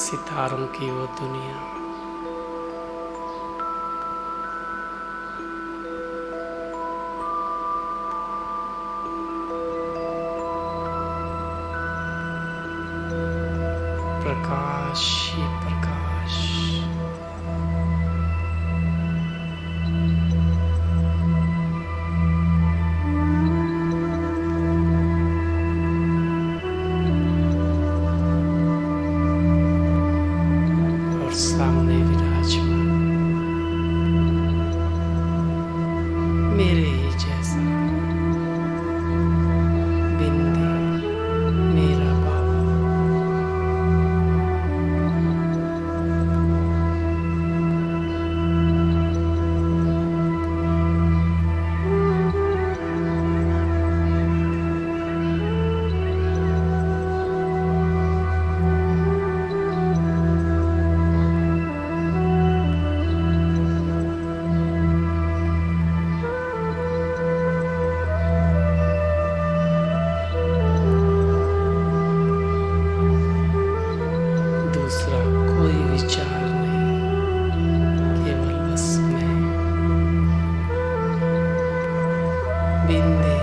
सितारों की वो दुनिया, प्रकाश ही प्रकाश। और सामने विराजमान मेरे ही जैसा बिंदी मेरा बाबा। दूसरा कोई विचार नहीं, केवल बस मैं बिंदी।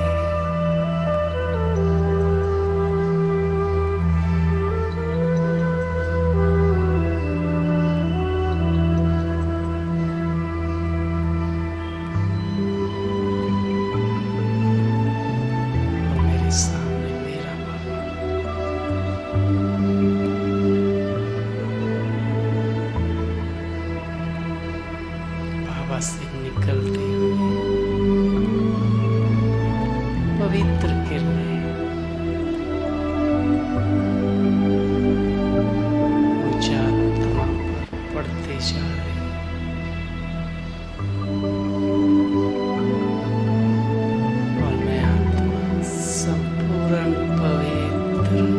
और मेरे सामने मेरा बाबा। बाबा से निकलती हुई पवित्र किरणें मुझे आत्मा पर पड़ते जा रही। और मैं आत्मा संपूर्ण पवित्र।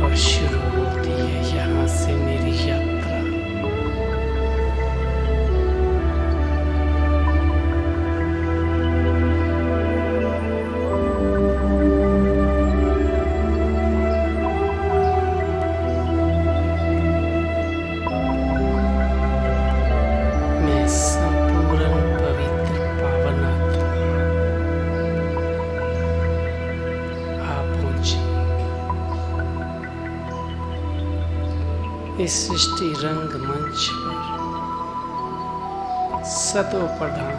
और शुरू होती है यहाँ से मेरी यात्रा। मैं संपूर्ण पवित्र पावन आत्मा आ पहुंची इस सृष्टि रंगमंच पर। सतो प्रधान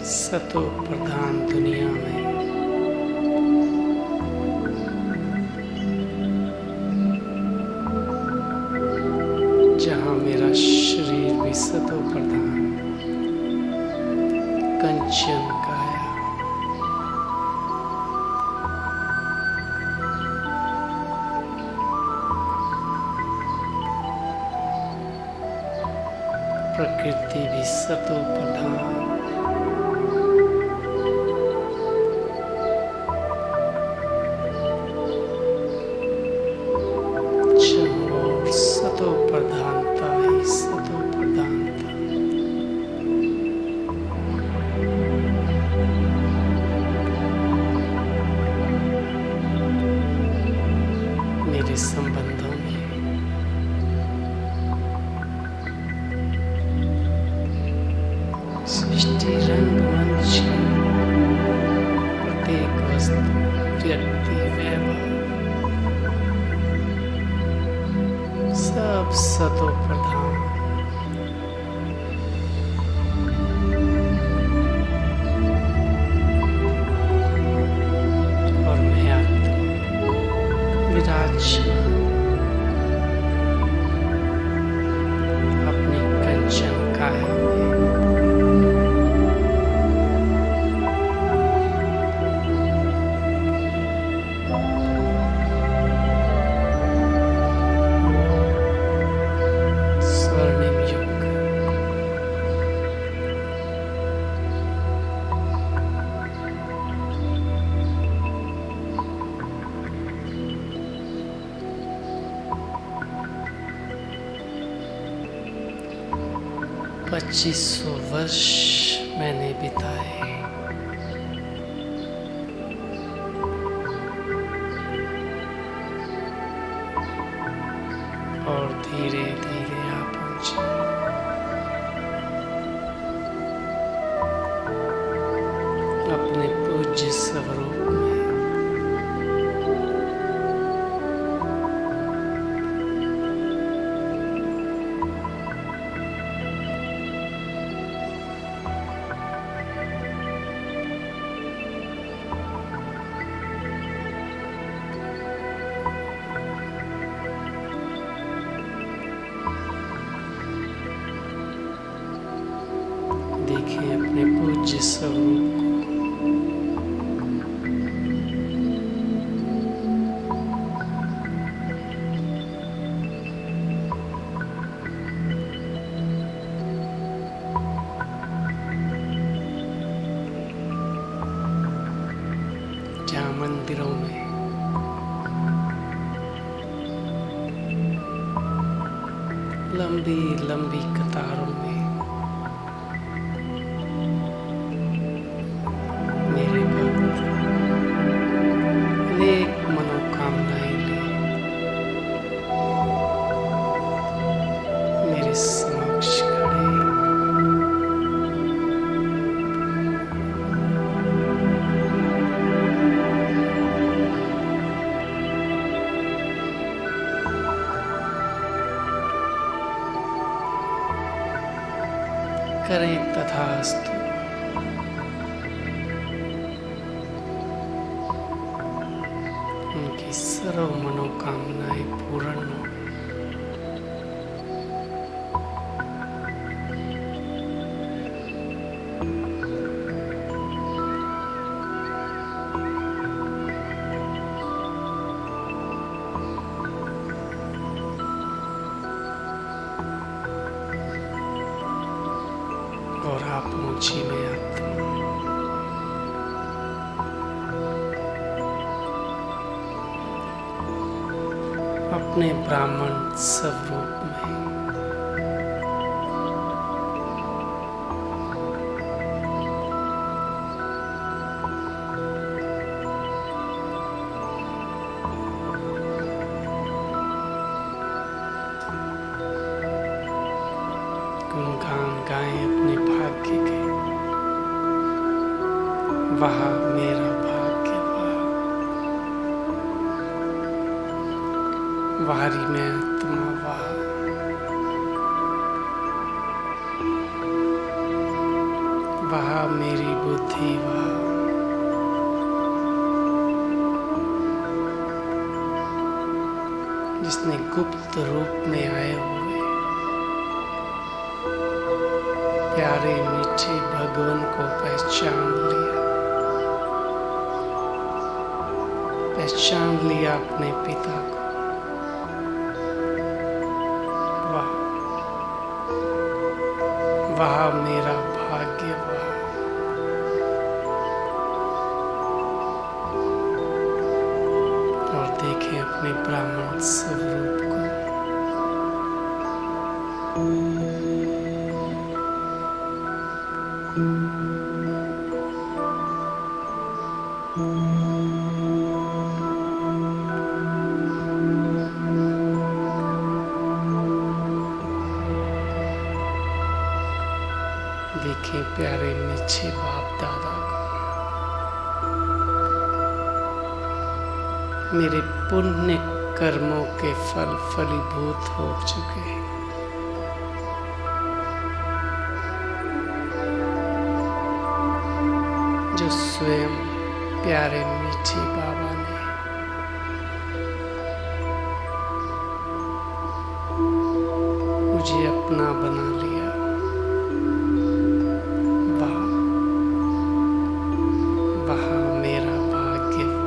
सतो प्रधान दुनिया में जहाँ मेरा शरीर भी सतो प्रधान कंचन काया, प्रकृति भी सतो प्रधान। और सतो प्रधानता ही सतो प्रधानता। मेरे संबंधों में शक्ति वैभव सब सतो प्रधान। और मैं आत्मा विराजमान अपनी कंचन काया में स्वर्णिम युग पच्चीसों वर्ष मैंने बिताए और धीरे धीरे आ पहुंचे अपने पूज्य स्वरूप में। देखें अपने पूज्य स्वरूप को। जहाँ मंदिरों में लंबी लंबी कतारों में मेरे भक्त अनेक मनोकामनाएं ले मेरे समक्ष खड़े करें तथास्तु। उनकी सर्व मनोकामनाएं पूर्ण हो। और आप पहुंची में आत्मा अपने ब्राह्मण स्वरूप में गुणगान गाएं अपने भाग्य के। वाह मेरा भाग्य वाह, वारी में आत्मा वाह, वाह मेरी बुद्धि वाह, जिसने गुप्त रूप में आए हुए प्यारे मीठे भगवान को पहचान लिया अपने पिता को। वाह वाह मेरा भाग्य वाह, और देखें अपने ब्राह्मण स्वरूप को। देखें प्यारे मीठे बाप दादा को। मेरे पुण्य कर्मों के फल फलीभूत हो चुके हैं। जो स्वयं प्यारे मीठे बाबा ने मुझे अपना बना लिया। वाह वाह मेरा भाग्य, वाह।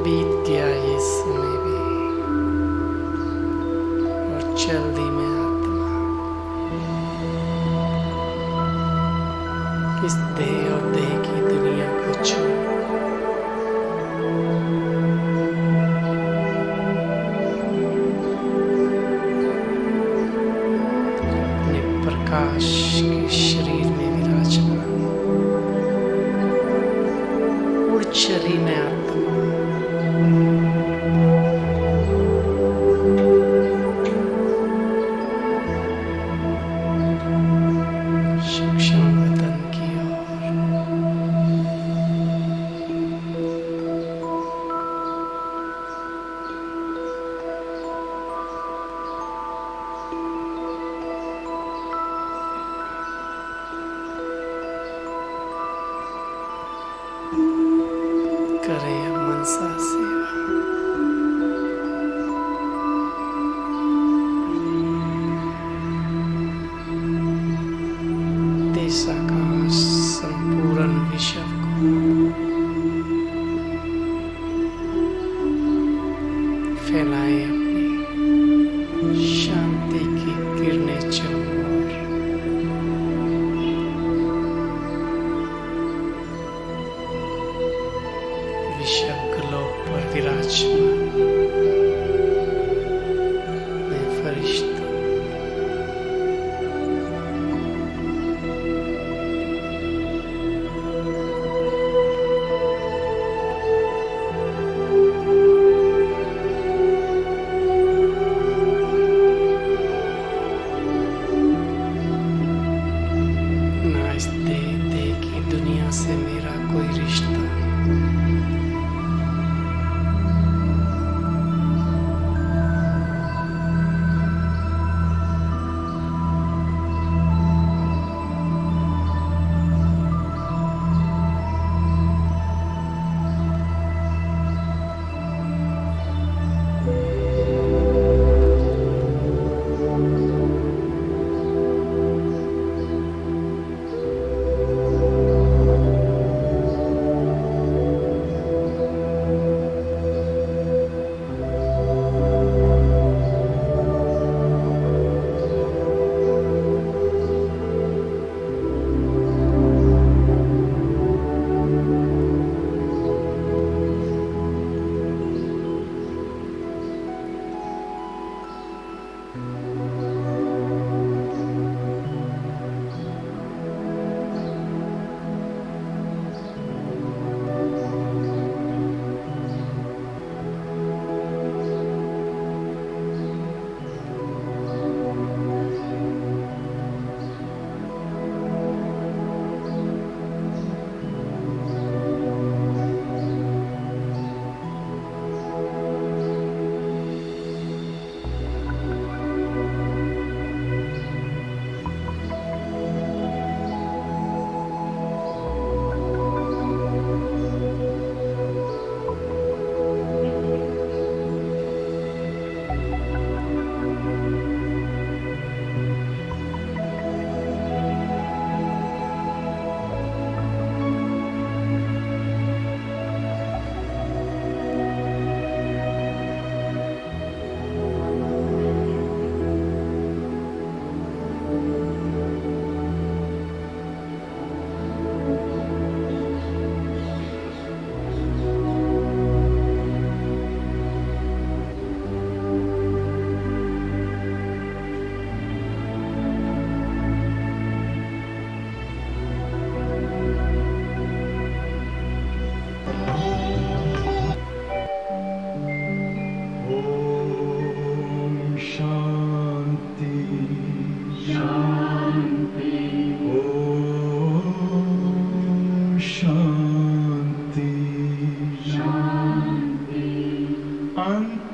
बीत गया ये समय भी और चल दी मैं आत्मा इस देह और देह की दुनिया को छोड़। अपने प्रकाश के शरीर में विराजमान उड़ चली मैं आत्मा। करे मनसा सेवा। देशा का संपूर्ण विश्व को फैलाए अपनी शांति की किरणें चारों ओर। विश्व ग्लोब पर विराजमान मैं फरिश्ता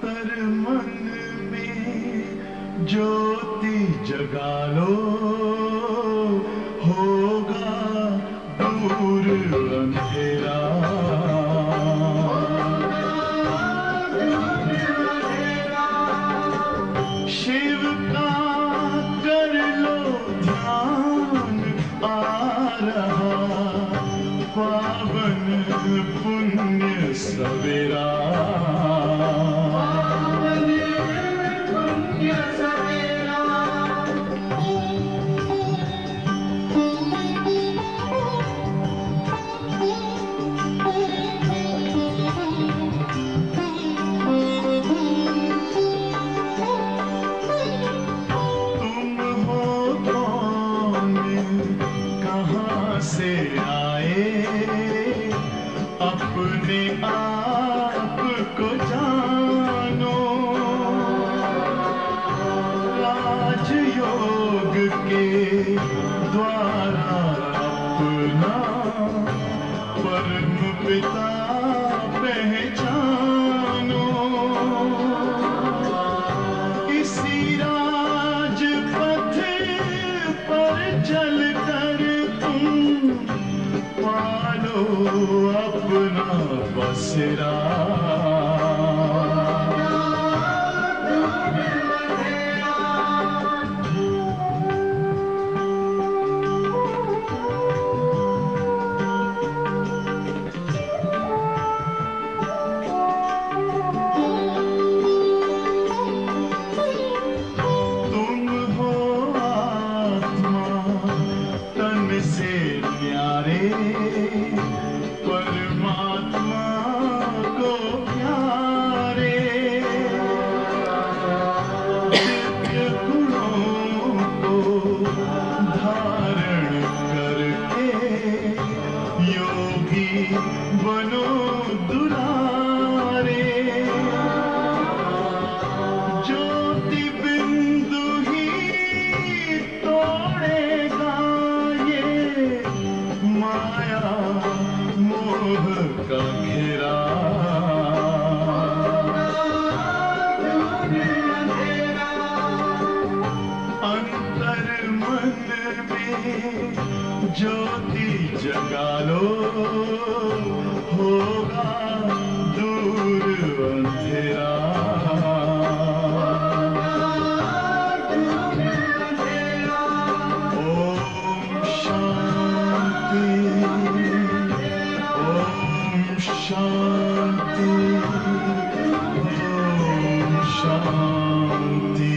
अंतर मन में ज्योति जगा लो, होगा दूर अंधेरा। शिव का कर लो ध्यान, आ रहा पावन पुण्य सवेरा। से आए अपने आप को जानो, राजयोग के द्वारा अपना परम पिता पहचानो। इसी राजपथ पर चलकर पालो अपना बसेरा। तुम हो आत्मा तन से न्यारे, परमात्मा को प्यारे। दिव्य गुणों को धारण करके योगी बनो दुलारे। ज्योति बिंदु ही तोड़ेगा ये माया मोह का घेरा। अंतर मन में ज्योति जगा लो, होगा दूर अंधेरा। ओम शांति, ओम शांति, ओम शांति।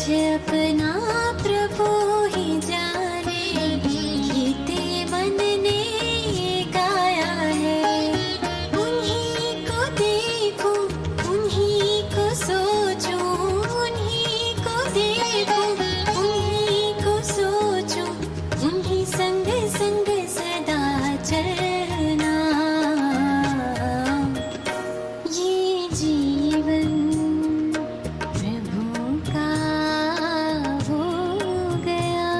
मुझ अपना प्रभु ही जाने, गीते मन ने गाया है। उन्हीं को देखूं, उन्हीं को सोचूं, उन्हीं को देखूं, उन्हीं को सोचूं, उन्हीं संग संग सदा चलना। ये जीवन प्रभु का हो गया।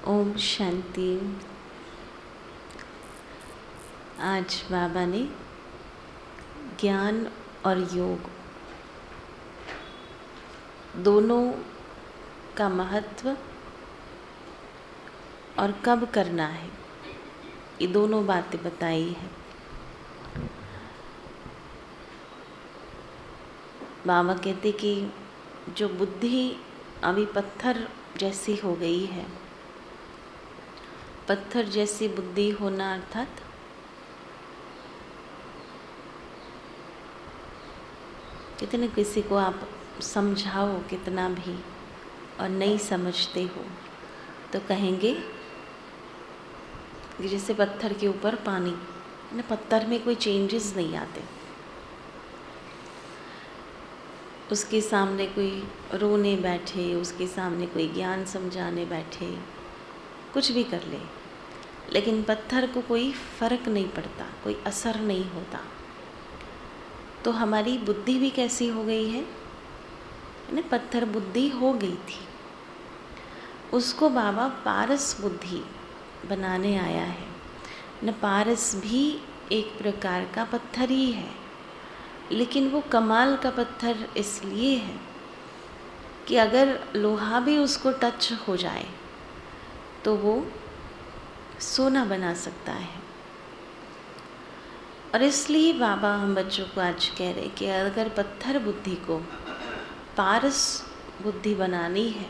ओम शांति। आज बाबा ने ज्ञान और योग दोनों का महत्व और कब करना है, ये दोनों बातें बताई है। बाबा कहते कि जो बुद्धि अभी पत्थर जैसी हो गई है, पत्थर जैसी बुद्धि होना अर्थात कितने किसी को आप समझाओ कितना भी और नहीं समझते हो तो कहेंगे कि जैसे पत्थर के ऊपर पानी, ना पत्थर में कोई चेंजेस नहीं आते। उसके सामने कोई रोने बैठे, उसके सामने कोई ज्ञान समझाने बैठे, कुछ भी कर ले, लेकिन पत्थर को कोई फर्क नहीं पड़ता, कोई असर नहीं होता। तो हमारी बुद्धि भी कैसी हो गई है ना, पत्थर बुद्धि हो गई थी, उसको बाबा पारस बुद्धि बनाने आया है न। पारस भी एक प्रकार का पत्थर ही है, लेकिन वो कमाल का पत्थर इसलिए है कि अगर लोहा भी उसको टच हो जाए तो वो सोना बना सकता है। और इसलिए बाबा हम बच्चों को आज कह रहे कि अगर पत्थर बुद्धि को पारस बुद्धि बनानी है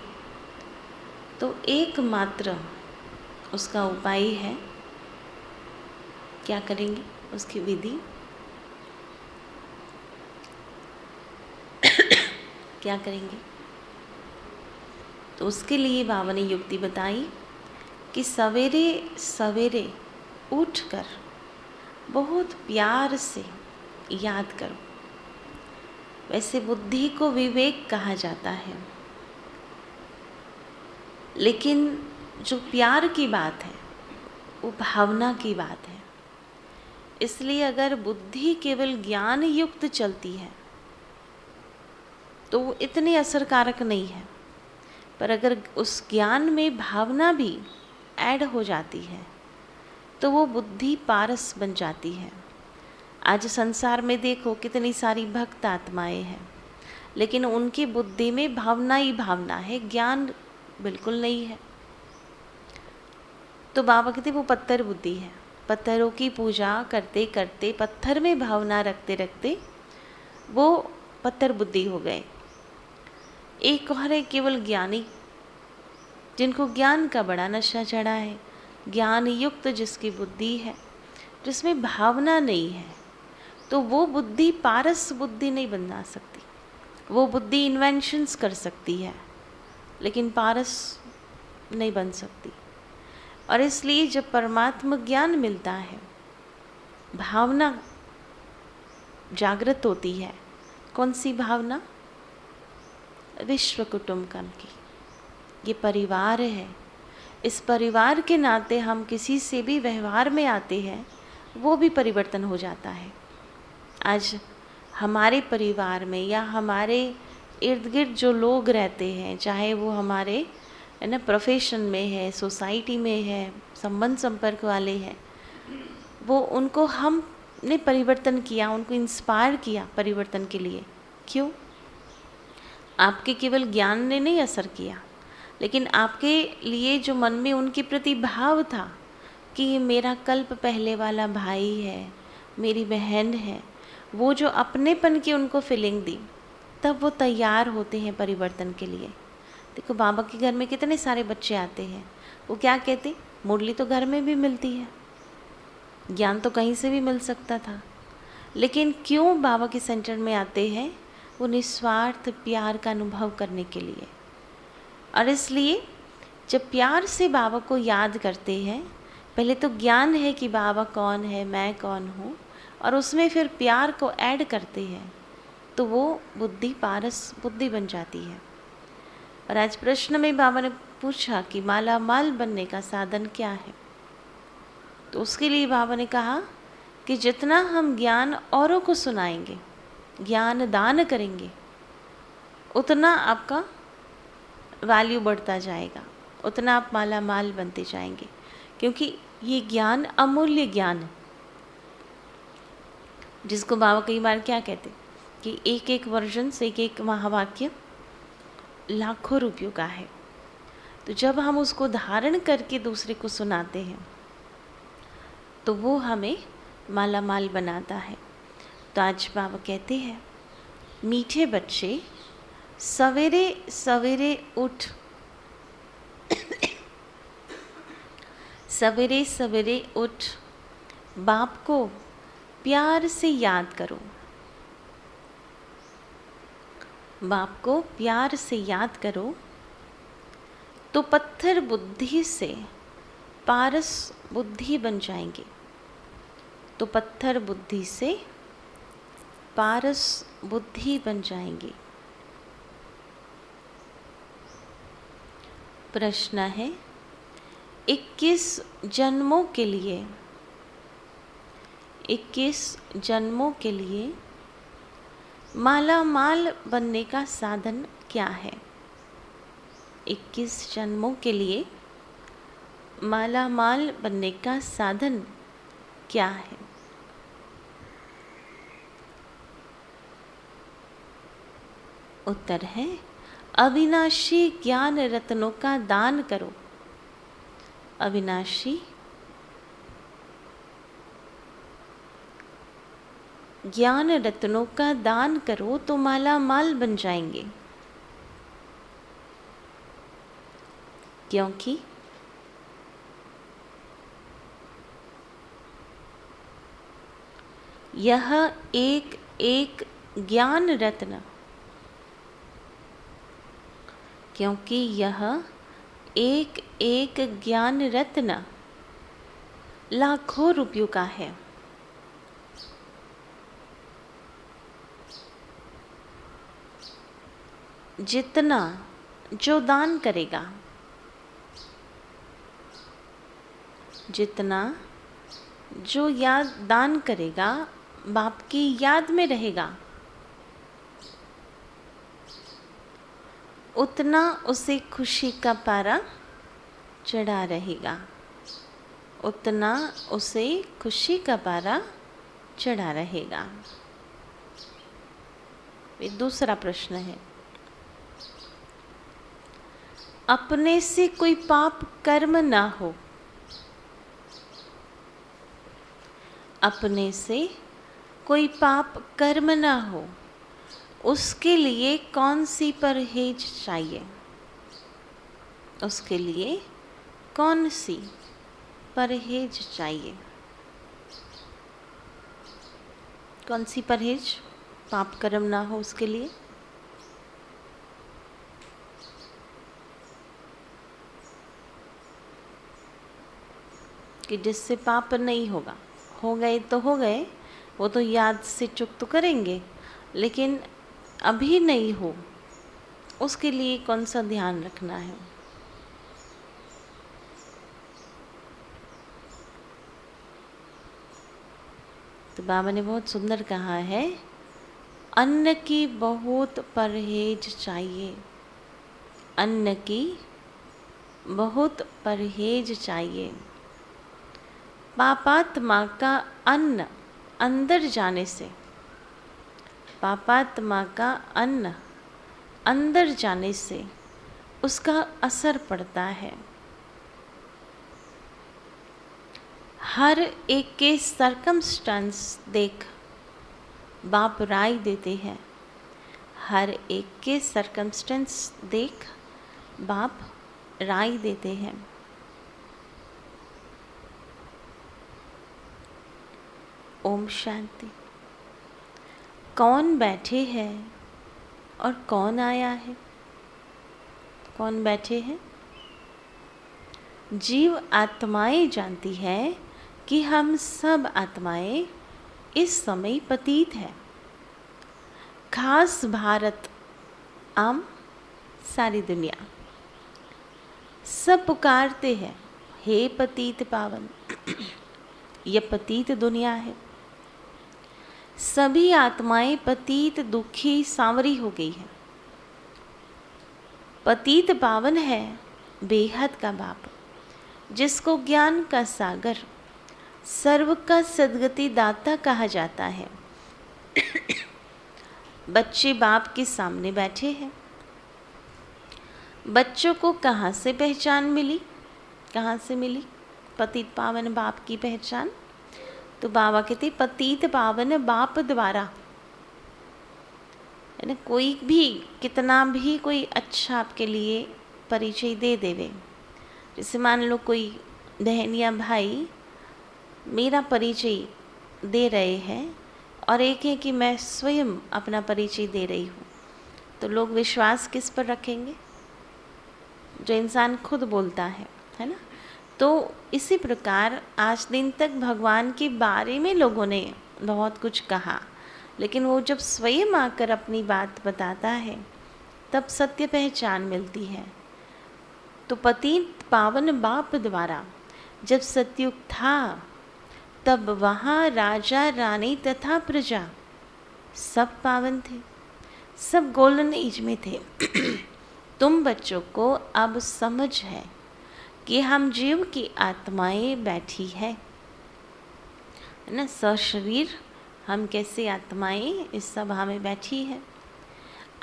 तो एकमात्र उसका उपाय है, क्या करेंगे उसकी विधि क्या करेंगे? तो उसके लिए बाबा ने युक्ति बताई कि सवेरे सवेरे उठकर बहुत प्यार से याद करो। वैसे बुद्धि को विवेक कहा जाता है, लेकिन जो प्यार की बात है वो भावना की बात है। इसलिए अगर बुद्धि केवल ज्ञान युक्त चलती है तो वो इतनी असरकारक नहीं है, पर अगर उस ज्ञान में भावना भी ऐड हो जाती है तो वो बुद्धि पारस बन जाती है। आज संसार में देखो कितनी सारी भक्त आत्माएं हैं, लेकिन उनकी बुद्धि में भावना ही भावना है, ज्ञान बिल्कुल नहीं है। तो बाबा कहते वो पत्थर बुद्धि है। पत्थरों की पूजा करते करते, पत्थर में भावना रखते रखते वो पत्थर बुद्धि हो गए। एक और है केवल ज्ञानी, जिनको ज्ञान का बड़ा नशा चढ़ा है, ज्ञान युक्त जिसकी बुद्धि है, जिसमें भावना नहीं है, तो वो बुद्धि पारस बुद्धि नहीं बना सकती। वो बुद्धि इन्वेंशंस कर सकती है, लेकिन पारस नहीं बन सकती। और इसलिए जब परमात्मा ज्ञान मिलता है, भावना जागृत होती है। कौन सी भावना? विश्व कुटुंबकम की। ये परिवार है, इस परिवार के नाते हम किसी से भी व्यवहार में आते हैं, वो भी परिवर्तन हो जाता है। आज हमारे परिवार में या हमारे इर्द गिर्द जो लोग रहते हैं, चाहे वो हमारे है ना, प्रोफेशन में है, सोसाइटी में है, संबंध संपर्क वाले हैं, वो उनको हमने परिवर्तन किया, उनको इंस्पायर किया परिवर्तन के लिए। क्यों? आपके केवल ज्ञान ने नहीं असर किया, लेकिन आपके लिए जो मन में उनके प्रति भाव था कि ये मेरा कल्प पहले वाला भाई है, मेरी बहन है, वो जो अपनेपन की उनको फीलिंग दी, तब वो तैयार होते हैं परिवर्तन के लिए। देखो बाबा के घर में कितने सारे बच्चे आते हैं, वो क्या कहते, मुरली तो घर में भी मिलती है, ज्ञान तो कहीं से भी मिल सकता था, लेकिन क्यों बाबा के सेंटर में आते हैं? वो निस्वार्थ प्यार का अनुभव करने के लिए। और इसलिए जब प्यार से बाबा को याद करते हैं, पहले तो ज्ञान है कि बाबा कौन है, मैं कौन हूँ, और उसमें फिर प्यार को ऐड करते हैं, तो वो बुद्धि पारस बुद्धि बन जाती है। और आज प्रश्न में बाबा ने पूछा कि माला माल बनने का साधन क्या है, तो उसके लिए बाबा ने कहा कि जितना हम ज्ञान औरों को सुनाएंगे, ज्ञान दान करेंगे, उतना आपका वैल्यू बढ़ता जाएगा, उतना आप माला माल बनते जाएंगे, क्योंकि ये ज्ञान अमूल्य ज्ञान है, जिसको बाबा कई बार क्या कहते कि एक एक वर्जन से एक एक महावाक्य लाखों रुपयों का है। तो जब हम उसको धारण करके दूसरे को सुनाते हैं, तो वो हमें माला माल बनाता है। तो आज बाबा कहते हैं, मीठे बच्चे सवेरे सवेरे उठ, सवेरे सवेरे उठ बाप को प्यार से याद करो, बाप को प्यार से याद करो, तो पत्थर बुद्धि से पारस बुद्धि बन जाएंगे, तो पत्थर बुद्धि से पारस बुद्धि बन जाएंगे। प्रश्न है, 21 जन्मों के लिए, 21 जन्मों के लिए माला माल बनने का साधन क्या है? 21 जन्मों के लिए माला माल बनने का साधन क्या है? उत्तर है, अविनाशी ज्ञान रत्नों का दान करो। अविनाशी ज्ञान रत्नों का दान करो तो माला माल बन जाएंगे, क्योंकि यह एक एक ज्ञान रत्न, क्योंकि यह एक एक ज्ञान रत्न लाखों रुपयों का है। जितना जो दान करेगा, जितना जो याद दान करेगा, बाप की याद में रहेगा, उतना उसे खुशी का पारा चढ़ा रहेगा, उतना उसे खुशी का पारा चढ़ा रहेगा। ये दूसरा प्रश्न है, अपने से कोई पाप कर्म ना हो, अपने से कोई पाप कर्म ना हो, उसके लिए कौन सी परहेज चाहिए? उसके लिए कौन सी परहेज चाहिए? कौन सी परहेज पाप कर्म ना हो उसके लिए? कि जिससे पाप नहीं होगा, हो गए तो हो गए, वो तो याद से चुक तो करेंगे, लेकिन अभी नहीं हो, उसके लिए कौन सा ध्यान रखना है? तो बाबा ने बहुत सुंदर कहा है, अन्न की बहुत परहेज चाहिए, अन्न की बहुत परहेज चाहिए। पापात्मा का अन्न अंदर जाने से, पापात्मा का अन्न अंदर जाने से उसका असर पड़ता है। हर एक के सर्कमस्टेंस देख बाप राय देते हैं। हर एक के सर्कमस्टेंस देख बाप राय देते हैं। ओम शांति। कौन बैठे हैं और कौन आया है? कौन बैठे हैं? जीव आत्माएं जानती है कि हम सब आत्माएं इस समय पतित हैं। खास भारत, आम सारी दुनिया सब पुकारते हैं, हे पतित पावन। यह पतित दुनिया है। सभी आत्माएं पतित, दुखी, सांवरी हो गई है। पतित पावन है बेहद का बाप, जिसको ज्ञान का सागर, सर्व का सद्गति दाता कहा जाता है। बच्चे बाप के सामने बैठे हैं। बच्चों को कहाँ से पहचान मिली? कहाँ से मिली पतित पावन बाप की पहचान? तो बाबा कहते पतित पावन बाप द्वारा, है ना। कोई भी कितना भी कोई अच्छा आपके लिए परिचय दे देवे, जैसे मान लो कोई बहन या भाई मेरा परिचय दे रहे हैं और एक है कि मैं स्वयं अपना परिचय दे रही हूँ, तो लोग विश्वास किस पर रखेंगे? जो इंसान खुद बोलता है ना। तो इसी प्रकार आज दिन तक भगवान के बारे में लोगों ने बहुत कुछ कहा, लेकिन वो जब स्वयं आकर अपनी बात बताता है तब सत्य पहचान मिलती है। तो पतित पावन बाप द्वारा जब सतयुग था तब वहाँ राजा रानी तथा प्रजा सब पावन थे, सब गोल्डन एज में थे। तुम बच्चों को अब समझ है कि हम जीव की आत्माएं बैठी है ना। सशरीर हम कैसे आत्माएं इस सभा में बैठी है।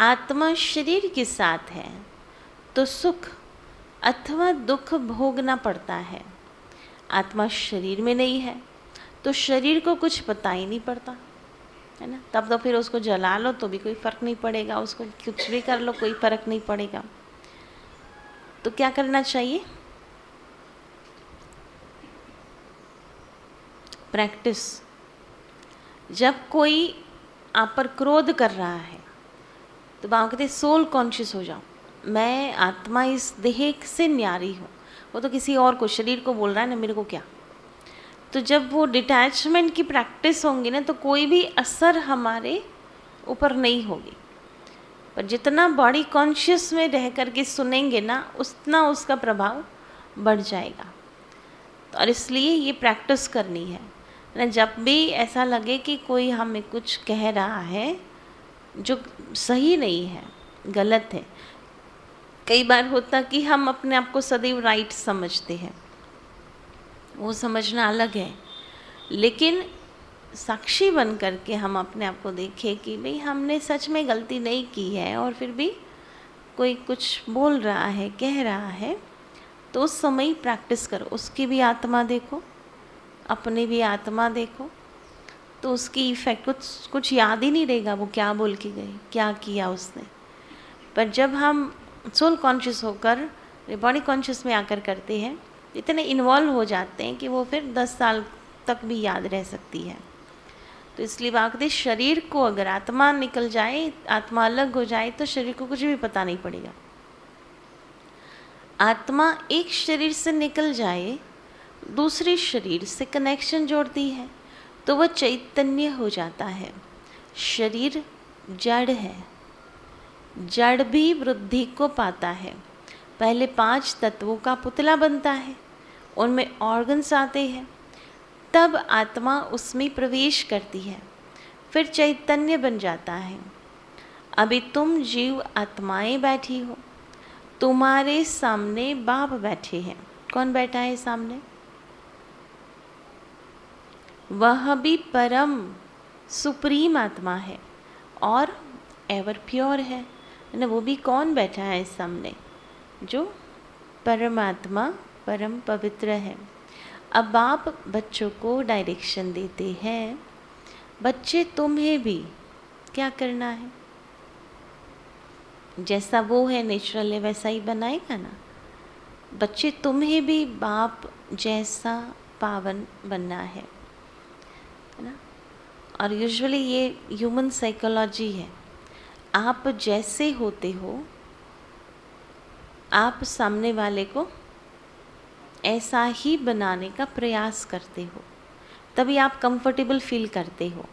आत्मा शरीर के साथ है तो सुख अथवा दुख भोगना पड़ता है। आत्मा शरीर में नहीं है तो शरीर को कुछ पता ही नहीं पड़ता, है ना। तब तो फिर उसको जला लो तो भी कोई फ़र्क नहीं पड़ेगा, उसको कुछ भी कर लो कोई फ़र्क नहीं पड़ेगा। तो क्या करना चाहिए? प्रैक्टिस। जब कोई आप पर क्रोध कर रहा है तो बाबा कहते सोल कॉन्शियस हो जाओ, मैं आत्मा इस देह से न्यारी हूँ। वो तो किसी और को, शरीर को बोल रहा है ना, मेरे को क्या। तो जब वो डिटैचमेंट की प्रैक्टिस होंगी ना तो कोई भी असर हमारे ऊपर नहीं होगी। पर जितना बॉडी कॉन्शियस में रह करके सुनेंगे ना उतना उसका प्रभाव बढ़ जाएगा। और इसलिए ये प्रैक्टिस करनी है ना। जब भी ऐसा लगे कि कोई हमें कुछ कह रहा है जो सही नहीं है, गलत है। कई बार होता कि हम अपने आप को सदैव राइट समझते हैं, वो समझना अलग है। लेकिन साक्षी बन करके हम अपने आप को देखें कि भाई हमने सच में गलती नहीं की है और फिर भी कोई कुछ बोल रहा है, कह रहा है, तो उस समय प्रैक्टिस करो। उसकी भी आत्मा देखो, अपनी भी आत्मा देखो, तो उसकी इफ़ेक्ट कुछ याद ही नहीं रहेगा वो क्या बोल के गई, क्या किया उसने। पर जब हम सोल कॉन्शियस होकर बॉडी कॉन्शियस में आकर करते हैं, इतने इन्वॉल्व हो जाते हैं कि वो फिर 10 साल तक भी याद रह सकती है। तो इसलिए बाकी शरीर को अगर आत्मा निकल जाए, आत्मा अलग हो जाए तो शरीर को कुछ भी पता नहीं पड़ेगा। आत्मा एक शरीर से निकल जाए, दूसरे शरीर से कनेक्शन जोड़ती है तो वह चैतन्य हो जाता है। शरीर जड़ है, जड़ भी वृद्धि को पाता है। पहले 5 तत्वों का पुतला बनता है, उनमें ऑर्गन्स आते हैं, तब आत्मा उसमें प्रवेश करती है, फिर चैतन्य बन जाता है। अभी तुम जीव आत्माएं बैठी हो, तुम्हारे सामने बाप बैठे हैं। कौन बैठा है सामने? वह भी परम सुप्रीम आत्मा है और एवर प्योर है ना। वो भी कौन बैठा है सामने? जो परमात्मा परम पवित्र है। अब आप बच्चों को डायरेक्शन देते हैं, बच्चे तुम्हें भी क्या करना है? जैसा वो है नेचुरल है वैसा ही बनाएगा ना। बच्चे तुम्हें भी बाप जैसा पावन बनना है ना। और यूजुअली ये ह्यूमन साइकोलॉजी है। आप जैसे होते हो आप सामने वाले को ऐसा ही बनाने का प्रयास करते हो, तभी आप कंफर्टेबल फील करते हो।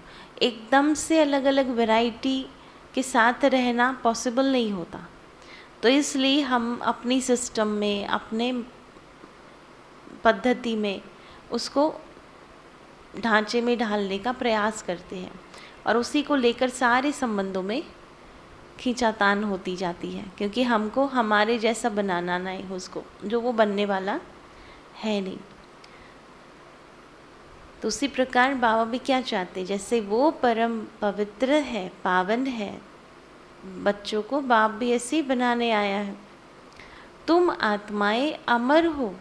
एकदम से अलग अलग वैरायटी के साथ रहना पॉसिबल नहीं होता। तो इसलिए हम अपनी सिस्टम में, अपने पद्धति में उसको ढांचे में ढालने का प्रयास करते हैं और उसी को लेकर सारे संबंधों में खींचातान होती जाती है, क्योंकि हमको हमारे जैसा बनाना नहीं है उसको, जो वो बनने वाला है नहीं। तो उसी प्रकार बाबा भी क्या चाहते, जैसे वो परम पवित्र है, पावन है, बच्चों को बाप भी ऐसे ही बनाने आया है। तुम आत्माएं अमर हो,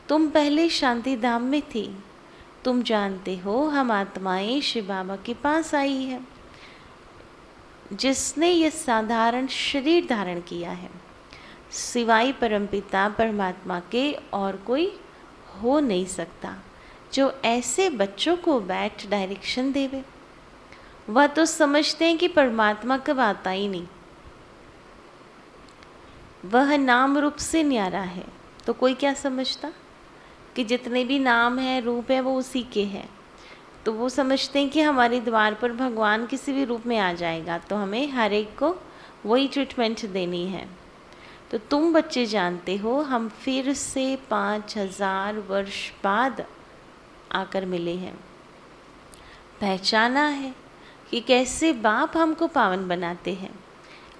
तुम पहले शांति धाम में थी। तुम जानते हो हम आत्माएं शिव बाबा के पास आई है, जिसने ये साधारण शरीर धारण किया है। सिवाय परमपिता परमात्मा के और कोई हो नहीं सकता जो ऐसे बच्चों को बैठ डायरेक्शन देवे। वह तो समझते हैं कि परमात्मा कब आता ही नहीं, वह नाम रूप से न्यारा है। तो कोई क्या समझता कि जितने भी नाम है रूप है वो उसी के हैं। तो वो समझते हैं कि हमारे द्वार पर भगवान किसी भी रूप में आ जाएगा तो हमें हर एक को वही ट्रीटमेंट देनी है। तो तुम बच्चे जानते हो हम फिर से 5000 वर्ष बाद आकर मिले हैं। पहचाना है कि कैसे बाप हमको पावन बनाते हैं।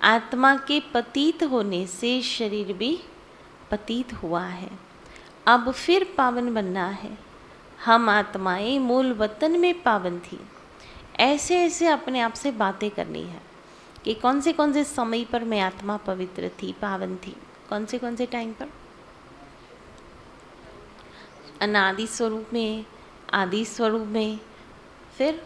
आत्मा के पतित होने से शरीर भी पतित हुआ है, अब फिर पावन बनना है। हम आत्माएं मूल वतन में पावन थी। ऐसे ऐसे अपने आप से बातें करनी है कि कौन से समय पर मैं आत्मा पवित्र थी, पावन थी, कौन से टाइम पर। अनादि स्वरूप में, आदि स्वरूप में, फिर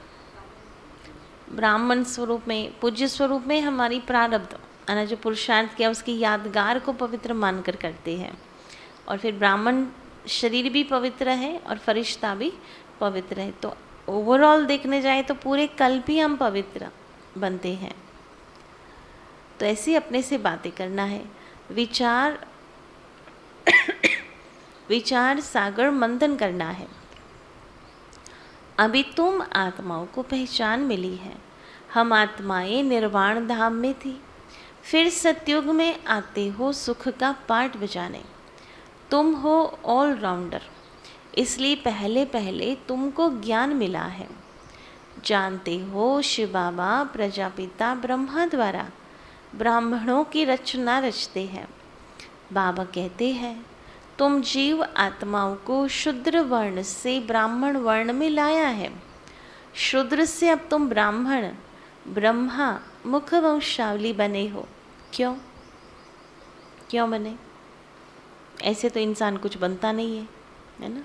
ब्राह्मण स्वरूप में, पूज्य स्वरूप में हमारी प्रारब्ध अना जो पुरुषार्थ किया उसकी यादगार को पवित्र मानकर करते हैं। और फिर ब्राह्मण शरीर भी पवित्र है और फरिश्ता भी पवित्र है। तो ओवरऑल देखने जाए तो पूरे कल्प ही हम पवित्र बनते हैं। तो ऐसे अपने से बातें करना है। विचार सागर मंथन करना है। अभी तुम आत्माओं को पहचान मिली है। हम आत्माएं निर्वाण धाम में थी, फिर सतयुग में आते हो सुख का पाठ बजाने। तुम हो ऑलराउंडर, इसलिए पहले पहले तुमको ज्ञान मिला है। जानते हो शिव बाबा प्रजापिता ब्रह्मा द्वारा ब्राह्मणों की रचना रचते हैं। बाबा कहते हैं तुम जीव आत्माओं को शूद्र वर्ण से ब्राह्मण वर्ण में लाया है। शूद्र से अब तुम ब्राह्मण ब्रह्मा मुख वंशावली बने हो। क्यों बने? ऐसे तो इंसान कुछ बनता नहीं है ना।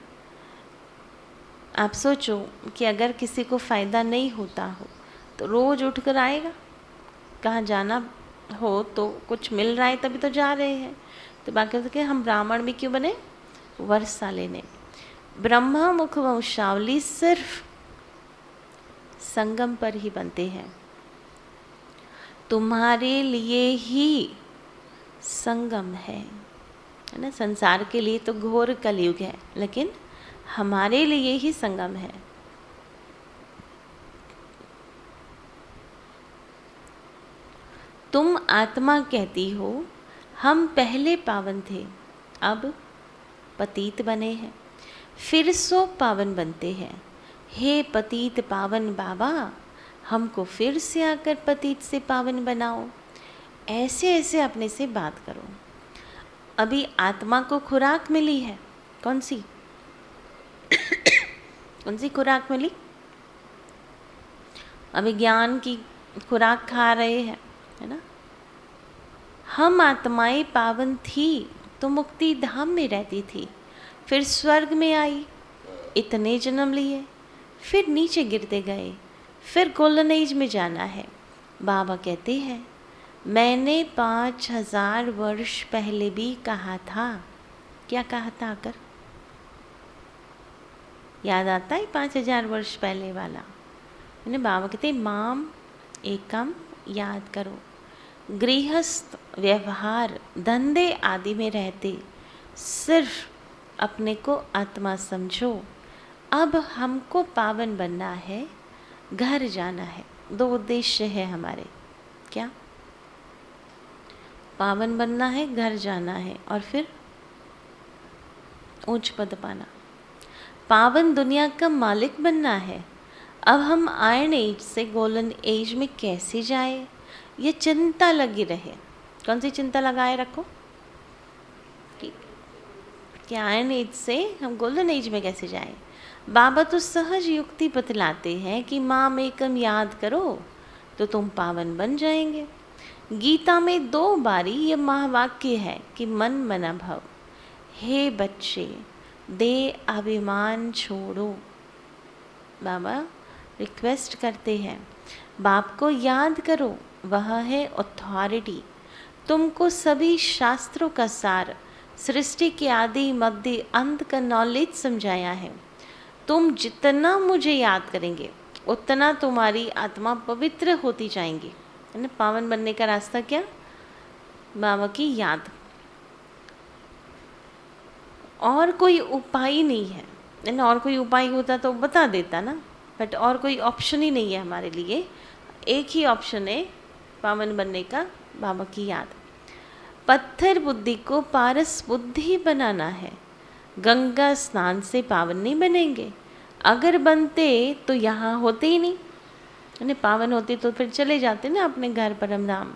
आप सोचो कि अगर किसी को फ़ायदा नहीं होता हो तो रोज़ उठकर आएगा। कहाँ जाना हो तो कुछ मिल रहा है तभी तो जा रहे हैं। तो बाकी कि हम ब्राह्मण भी क्यों बने? वर्षा लेने। ब्रह्मा मुख वंशावली सिर्फ संगम पर ही बनते हैं। तुम्हारे लिए ही संगम है ना। संसार के लिए तो घोर कलयुग है, लेकिन हमारे लिए ही संगम है। तुम आत्मा कहती हो हम पहले पावन थे, अब पतित बने हैं, फिर सो पावन बनते हैं। हे पतित पावन बाबा, हमको फिर से आकर पतित से पावन बनाओ। ऐसे ऐसे अपने से बात करो। अभी आत्मा को खुराक मिली है। कौन सी कौन सी खुराक मिली? अभी ज्ञान की खुराक खा रहे हैं, है ना। हम आत्माएं पावन थी तो मुक्ति धाम में रहती थी, फिर स्वर्ग में आई, इतने जन्म लिए, फिर नीचे गिरते गए, फिर गोल्डन एज में जाना है। बाबा कहते हैं मैंने 5000 वर्ष पहले भी कहा था। क्या कहा था? आकर याद आता है 5000 वर्ष पहले वाला? मैंने बाबा कहते माम एकम याद करो। गृहस्थ व्यवहार धंधे आदि में रहते सिर्फ अपने को आत्मा समझो। अब हमको पावन बनना है, घर जाना है। 2 उद्देश्य है हमारे। क्या? पावन बनना है, घर जाना है, और फिर उच्च पद पाना। पावन दुनिया का मालिक बनना है। अब हम आयरन एज से गोल्डन एज में कैसे जाए, ये चिंता लगी रहे। कौन सी चिंता लगाए रखो? कि आयरन एज से हम गोल्डन एज में कैसे जाएं। बाबा तो सहज युक्ति बतलाते हैं कि माम एकम याद करो तो तुम पावन बन जाएंगे। गीता में 2 बारी ये महावाक्य है कि मन मना भव। हे बच्चे, दे अभिमान छोड़ो। बाबा रिक्वेस्ट करते हैं, बाप को याद करो, वह है अथॉरिटी। तुमको सभी शास्त्रों का सार, सृष्टि के आदि मध्य अंत का नॉलेज समझाया है। तुम जितना मुझे याद करेंगे उतना तुम्हारी आत्मा पवित्र होती जाएंगी, है ना। पावन बनने का रास्ता क्या? बाबा की याद। और कोई उपाय नहीं है ना। और कोई उपाय होता तो बता देता ना, बट और कोई ऑप्शन ही नहीं है हमारे लिए। एक ही ऑप्शन है पावन बनने का, बाबा की याद। पत्थर बुद्धि को पारस बुद्धि बनाना है। गंगा स्नान से पावन नहीं बनेंगे। अगर बनते तो यहाँ होते ही नहीं, है ना। पावन होते तो फिर चले जाते ना अपने घर परम धाम।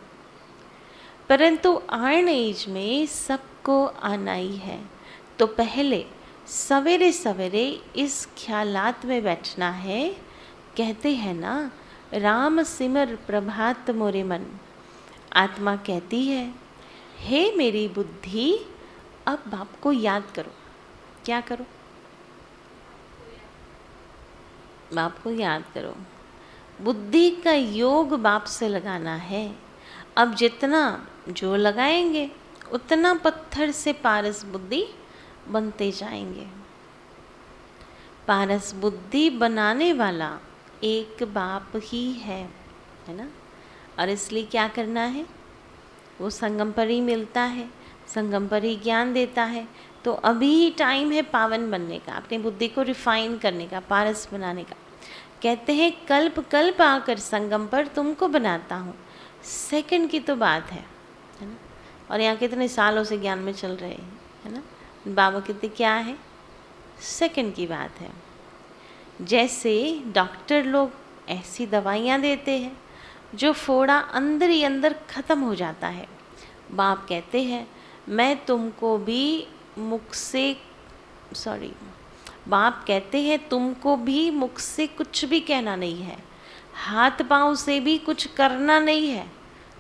परंतु आयरन एज में सबको आना ही है, तो पहले सवेरे सवेरे इस ख्यालात में बैठना है। कहते हैं ना, राम सिमर प्रभात मोरे मन। आत्मा कहती है, हे मेरी बुद्धि, अब बाप को याद करो। क्या करो? बाप को याद करो। बुद्धि का योग बाप से लगाना है। अब जितना जो लगाएंगे उतना पत्थर से पारस बुद्धि बनते जाएंगे। पारस बुद्धि बनाने वाला एक बाप ही है ना। और इसलिए क्या करना है? वो संगम पर ही मिलता है, संगम पर ही ज्ञान देता है। तो अभी ही टाइम है पावन बनने का, अपनी बुद्धि को रिफाइन करने का, पारस बनाने का। कहते हैं कल्प कल्प आकर संगम पर तुमको बनाता हूँ। सेकंड की तो बात है ना। और यहाँ कितने सालों से ज्ञान में चल रहे हैं, है ना। बाबा कहते क्या है? सेकंड की बात है। जैसे डॉक्टर लोग ऐसी दवाइयाँ देते हैं जो फोड़ा अंदर ही अंदर ख़त्म हो जाता है। बाप कहते हैं मैं तुमको भी मुख से बाप कहते हैं तुमको भी मुख से कुछ भी कहना नहीं है, हाथ पांव से भी कुछ करना नहीं है,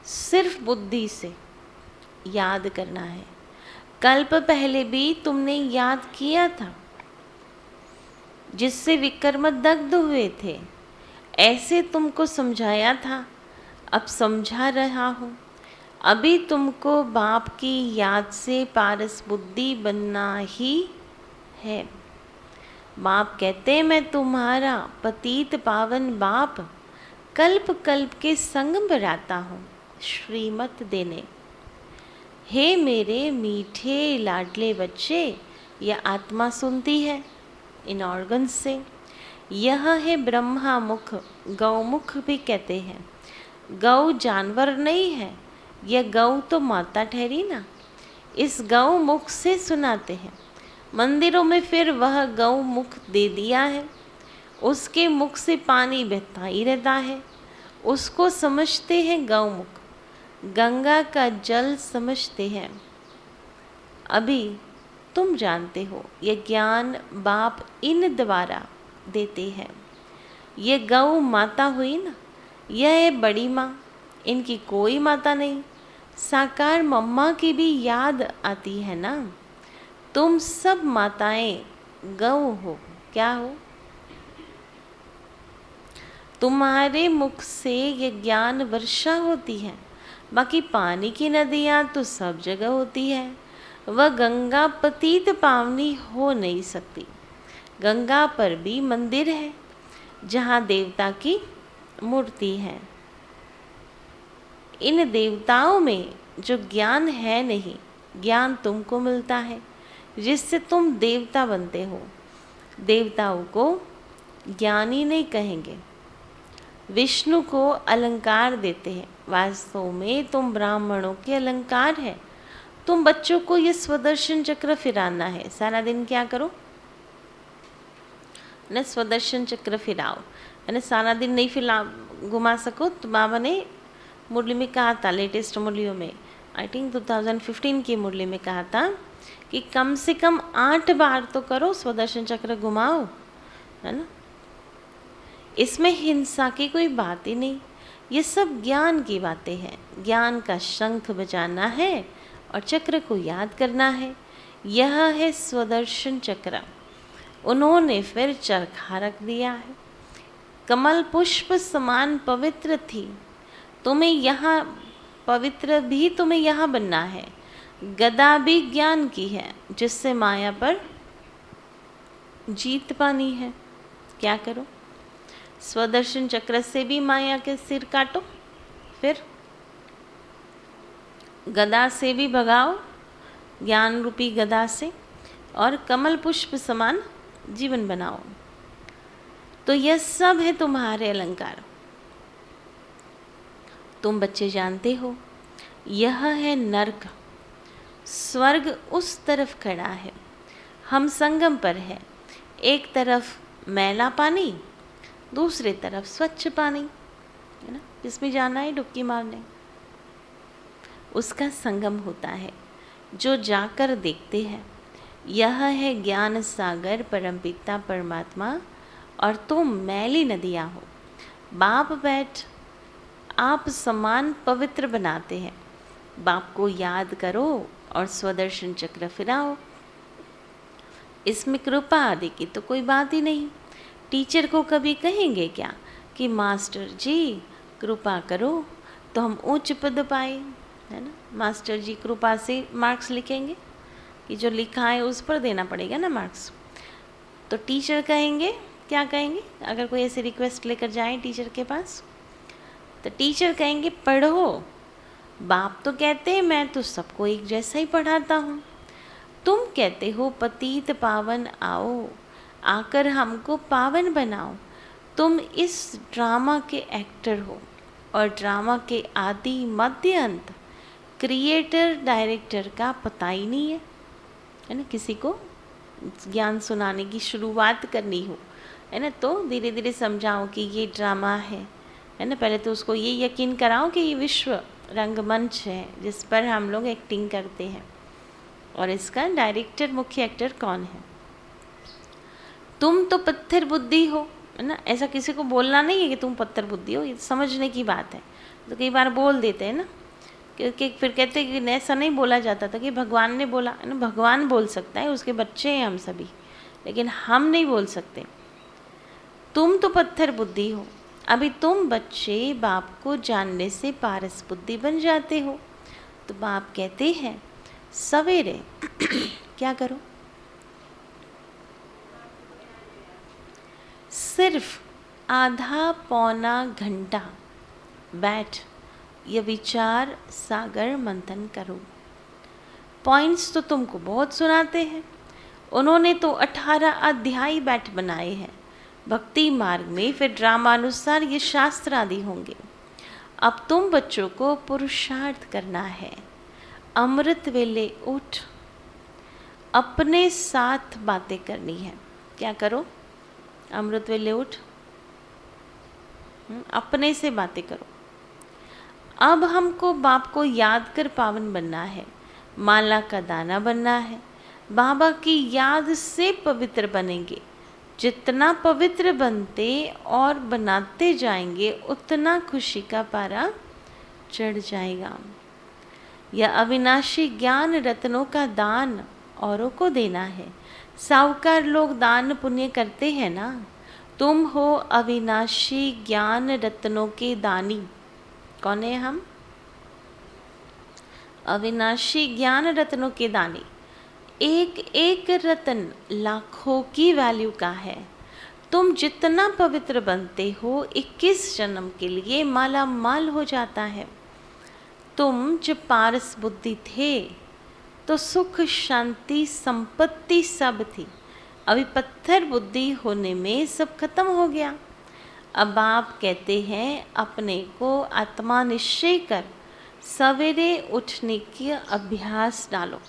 सिर्फ बुद्धि से याद करना है। कल्प पहले भी तुमने याद किया था, जिससे विकर्म दग्ध हुए थे। ऐसे तुमको समझाया था, अब समझा रहा हूँ। अभी तुमको बाप की याद से पारस बुद्धि बनना ही है। बाप कहते हैं मैं तुम्हारा पतित पावन बाप कल्प कल्प के संग पर आता हूँ श्रीमत देने। हे मेरे मीठे लाडले बच्चे, यह आत्मा सुनती है इन ऑर्गन्स से। यह है ब्रह्मा मुख, गौमुख भी कहते हैं। गौ जानवर नहीं है, यह गौ तो माता ठहरी ना। इस गौ मुख से सुनाते हैं। मंदिरों में फिर वह गौ मुख दे दिया है, उसके मुख से पानी बहता ही रहता है, उसको समझते हैं गौमुख। गंगा का जल समझते हैं, अभी तुम जानते हो ये ज्ञान बाप इन द्वारा देते हैं। ये गौ माता हुई ना, यह है बड़ी माँ, इनकी कोई माता नहीं। साकार मम्मा की भी याद आती है ना। तुम सब माताएं गौ हो। क्या हो? तुम्हारे मुख से ये ज्ञान वर्षा होती है। बाकी पानी की नदियाँ तो सब जगह होती है। वह गंगा पतित पावनी हो नहीं सकती। गंगा पर भी मंदिर है जहाँ देवता की मूर्ति है। इन देवताओं में जो ज्ञान है नहीं, ज्ञान तुमको मिलता है जिससे तुम देवता बनते हो। देवताओं को ज्ञानी नहीं कहेंगे। विष्णु को अलंकार देते हैं। वास्तव में तुम ब्राह्मणों के अलंकार है। तुम बच्चों को ये स्वदर्शन चक्र फिराना है। सारा दिन क्या करो ना, स्वदर्शन चक्र फिराओ। यानी सारा दिन नहीं फिरा घुमा सको तो बाबा ने मुरली में कहा था, लेटेस्ट मुरलियों में, आई थिंक 2015 की मुरली में कहा था कि कम से कम 8 बार तो करो, स्वदर्शन चक्र घुमाओ, है ना। इसमें हिंसा की कोई बात ही नहीं, ये सब ज्ञान की बातें हैं। ज्ञान का शंख बजाना है और चक्र को याद करना है। यह है स्वदर्शन चक्र। उन्होंने फिर चरखा रख दिया है। कमल पुष्प समान पवित्र थी, तुम्हें यहाँ पवित्र भी तुम्हें यहाँ बनना है। गदा भी ज्ञान की है जिससे माया पर जीत पानी है। क्या करो? स्वदर्शन चक्र से भी माया के सिर काटो, फिर गदा से भी भगाओ, ज्ञान रूपी गदा से, और कमल पुष्प समान जीवन बनाओ। तो यह सब है तुम्हारे अलंकार। तुम बच्चे जानते हो यह है नरक। स्वर्ग उस तरफ खड़ा है, हम संगम पर है। एक तरफ मैला पानी, दूसरी तरफ स्वच्छ पानी, है ना, जिसमें जाना है डुबकी मारने। उसका संगम होता है, जो जाकर देखते हैं। यह है ज्ञान सागर परमपिता परमात्मा, और तुम मैली नदियाँ हो। बाप बैठ आप समान पवित्र बनाते हैं। बाप को याद करो और स्वदर्शन चक्र फिराओ। इसमें कृपा आदि की तो कोई बात ही नहीं। टीचर को कभी कहेंगे क्या कि मास्टर जी कृपा करो तो हम उच्च पद पाए, है ना। मास्टर जी कृपा से मार्क्स लिखेंगे कि जो लिखा है उस पर देना पड़ेगा ना मार्क्स। तो टीचर कहेंगे, क्या कहेंगे अगर कोई ऐसी रिक्वेस्ट लेकर जाए टीचर के पास, तो टीचर कहेंगे पढ़ो। बाप तो कहते हैं मैं तो सबको एक जैसा ही पढ़ाता हूँ। तुम कहते हो पतित पावन आओ, आकर हमको पावन बनाओ। तुम इस ड्रामा के एक्टर हो और ड्रामा के आदि मध्य अंत क्रिएटर डायरेक्टर का पता ही नहीं है ना। किसी को ज्ञान सुनाने की शुरुआत करनी हो, है ना, तो धीरे धीरे समझाओ कि ये ड्रामा है ना। पहले तो उसको ये यकीन कराओ कि ये विश्व रंगमंच है जिस पर हम लोग एक्टिंग करते हैं और इसका डायरेक्टर मुख्य एक्टर कौन है। तुम तो पत्थर बुद्धि हो, है ना। ऐसा किसी को बोलना नहीं है कि तुम पत्थर बुद्धि हो, ये समझने की बात है। तो कई बार बोल देते हैं ना, क्योंकि फिर कहते हैं कि ऐसा नहीं बोला जाता था कि भगवान ने बोला, है ना। भगवान बोल सकता है, उसके बच्चे हैं हम सभी, लेकिन हम नहीं बोल सकते। तुम तो पत्थर बुद्धि हो। अभी तुम बच्चे बाप को जानने से पारस बुद्धि बन जाते हो। तो बाप कहते हैं सवेरे क्या करो, सिर्फ आधा पौना घंटा बैठ ये विचार सागर मंथन करो। पॉइंट्स तो तुमको बहुत सुनाते हैं, उन्होंने तो 18 अध्याय बैठ बनाए हैं भक्ति मार्ग में, फिर ड्रामानुसार ये शास्त्र आदि होंगे। अब तुम बच्चों को पुरुषार्थ करना है। अमृत वेले उठ, अपने साथ बातें करनी है। क्या करो? अमृत वेले उठ, अपने से बातें करो। अब हमको बाप को याद कर पावन बनना है। माला का दाना बनना है, बाबा की याद से पवित्र बनेंगे। जितना पवित्र बनते और बनाते जाएंगे उतना खुशी का पारा चढ़ जाएगा। यह अविनाशी ज्ञान रत्नों का दान औरों को देना है। साहूकार लोग दान पुण्य करते हैं ना, तुम हो अविनाशी ज्ञान रत्नों के दानी। कौन है हम? अविनाशी ज्ञान रत्नों के दानी। एक एक रत्न लाखों की वैल्यू का है। तुम जितना पवित्र बनते हो 21 जन्म के लिए माला माल हो जाता है। तुम जब पारस बुद्धि थे तो सुख शांति संपत्ति सब थी। अभी पत्थर बुद्धि होने में सब खत्म हो गया। अब आप कहते हैं अपने को आत्मा निश्चय कर सवेरे उठने की अभ्यास डालो,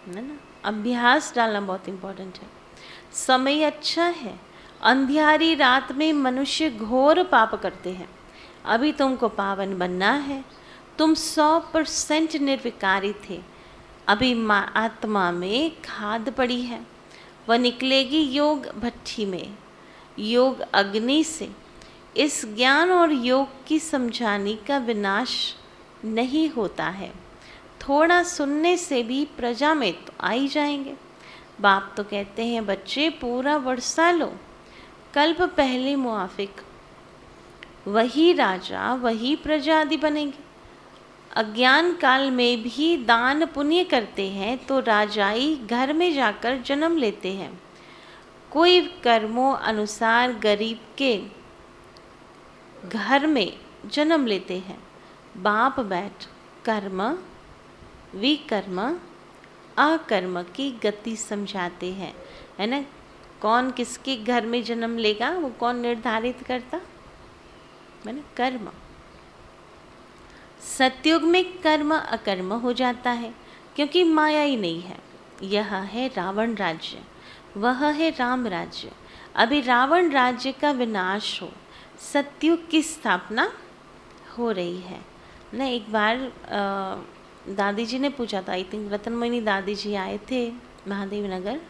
है ना। अभ्यास डालना बहुत इम्पोर्टेंट है। समय अच्छा है। अंधियारी रात में मनुष्य घोर पाप करते हैं। अभी तुमको पावन बनना है। तुम 100% निर्विकारी थे। अभी आत्मा में खाद पड़ी है, वह निकलेगी योग भट्ठी में, योग अग्नि से। इस ज्ञान और योग की समझाने का विनाश नहीं होता है। थोड़ा सुनने से भी प्रजा में तो आ ही जाएंगे। बाप तो कहते हैं बच्चे पूरा वर्षा लो, कल्प पहले मुआफिक, वही राजा वही प्रजा आदि बनेंगे। अज्ञान काल में भी दान पुण्य करते हैं तो राजाई घर में जाकर जन्म लेते हैं। कोई कर्मों अनुसार गरीब के घर में जन्म लेते हैं। बाप बैठ कर्म विकर्म अकर्म की गति समझाते हैं, है ना। कौन किसके घर में जन्म लेगा वो कौन निर्धारित करता, है ना, कर्म। सतयुग में कर्म अकर्म हो जाता है क्योंकि माया ही नहीं है। यह है रावण राज्य, वह है राम राज्य। अभी रावण राज्य का विनाश हो, सतयुग की स्थापना हो रही है ना। एक बार दादी जी ने पूछा था, आई थिंक रतनमणि दादी जी आए थे महादेव नगर।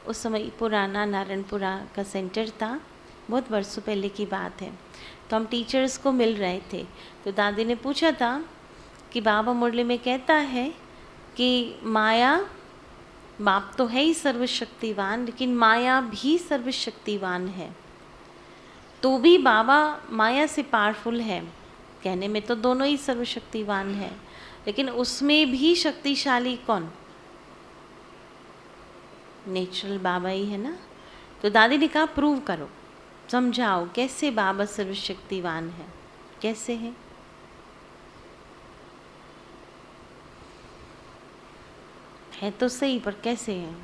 उस समय पुराना नारायणपुरा का सेंटर था, बहुत वर्षों पहले की बात है। तो हम टीचर्स को मिल रहे थे, तो दादी ने पूछा था कि बाबा मुरली में कहता है कि माया, बाप तो है ही सर्वशक्तिवान, लेकिन माया भी सर्वशक्तिवान है। तो भी बाबा माया से पावरफुल है, कहने में तो दोनों ही सर्वशक्तिवान है, लेकिन उसमें भी शक्तिशाली कौन? नेचुरल बाबा ही है ना। तो दादी ने कहा प्रूव करो, समझाओ कैसे बाबा सर्वशक्तिवान है, कैसे है? है तो सही, पर कैसे है?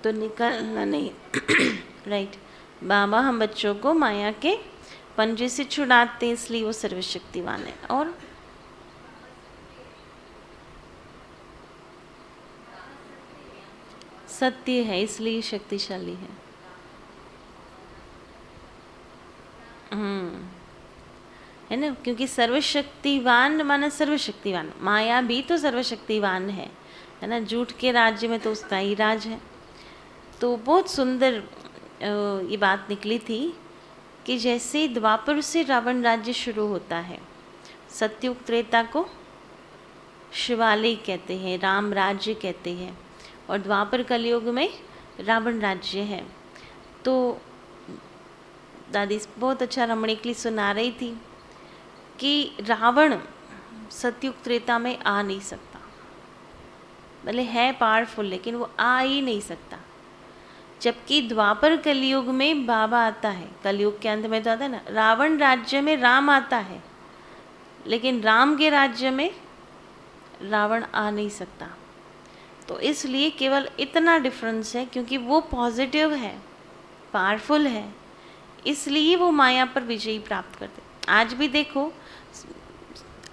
तो निकलना नहीं राइट। बाबा हम बच्चों को माया के पंजे से छुड़ाते हैं, इसलिए वो सर्वशक्तिवान है। और सत्य है इसलिए शक्तिशाली है। है ना, क्योंकि सर्वशक्तिवान माना सर्वशक्तिवान, माया भी तो सर्वशक्तिवान है ना। झूठ के राज्य में तो उसका ही राज है। तो बहुत सुंदर ये बात निकली थी कि जैसे द्वापर से रावण राज्य शुरू होता है, सतयुग त्रेता को शिवालय कहते हैं, राम राज्य कहते हैं, और द्वापर कलयुग में रावण राज्य है। तो दादी बहुत अच्छा रमणीकली सुना रही थी कि रावण सतयुग त्रेता में आ नहीं सकता, भले है पावरफुल लेकिन वो आ ही नहीं सकता। जबकि द्वापर कलयुग में बाबा आता है, कलयुग के अंत में तो आता है ना। रावण राज्य में राम आता है, लेकिन राम के राज्य में रावण आ नहीं सकता। तो इसलिए केवल इतना डिफरेंस है, क्योंकि वो पॉजिटिव है, पावरफुल है, इसलिए वो माया पर विजयी प्राप्त करते। आज भी देखो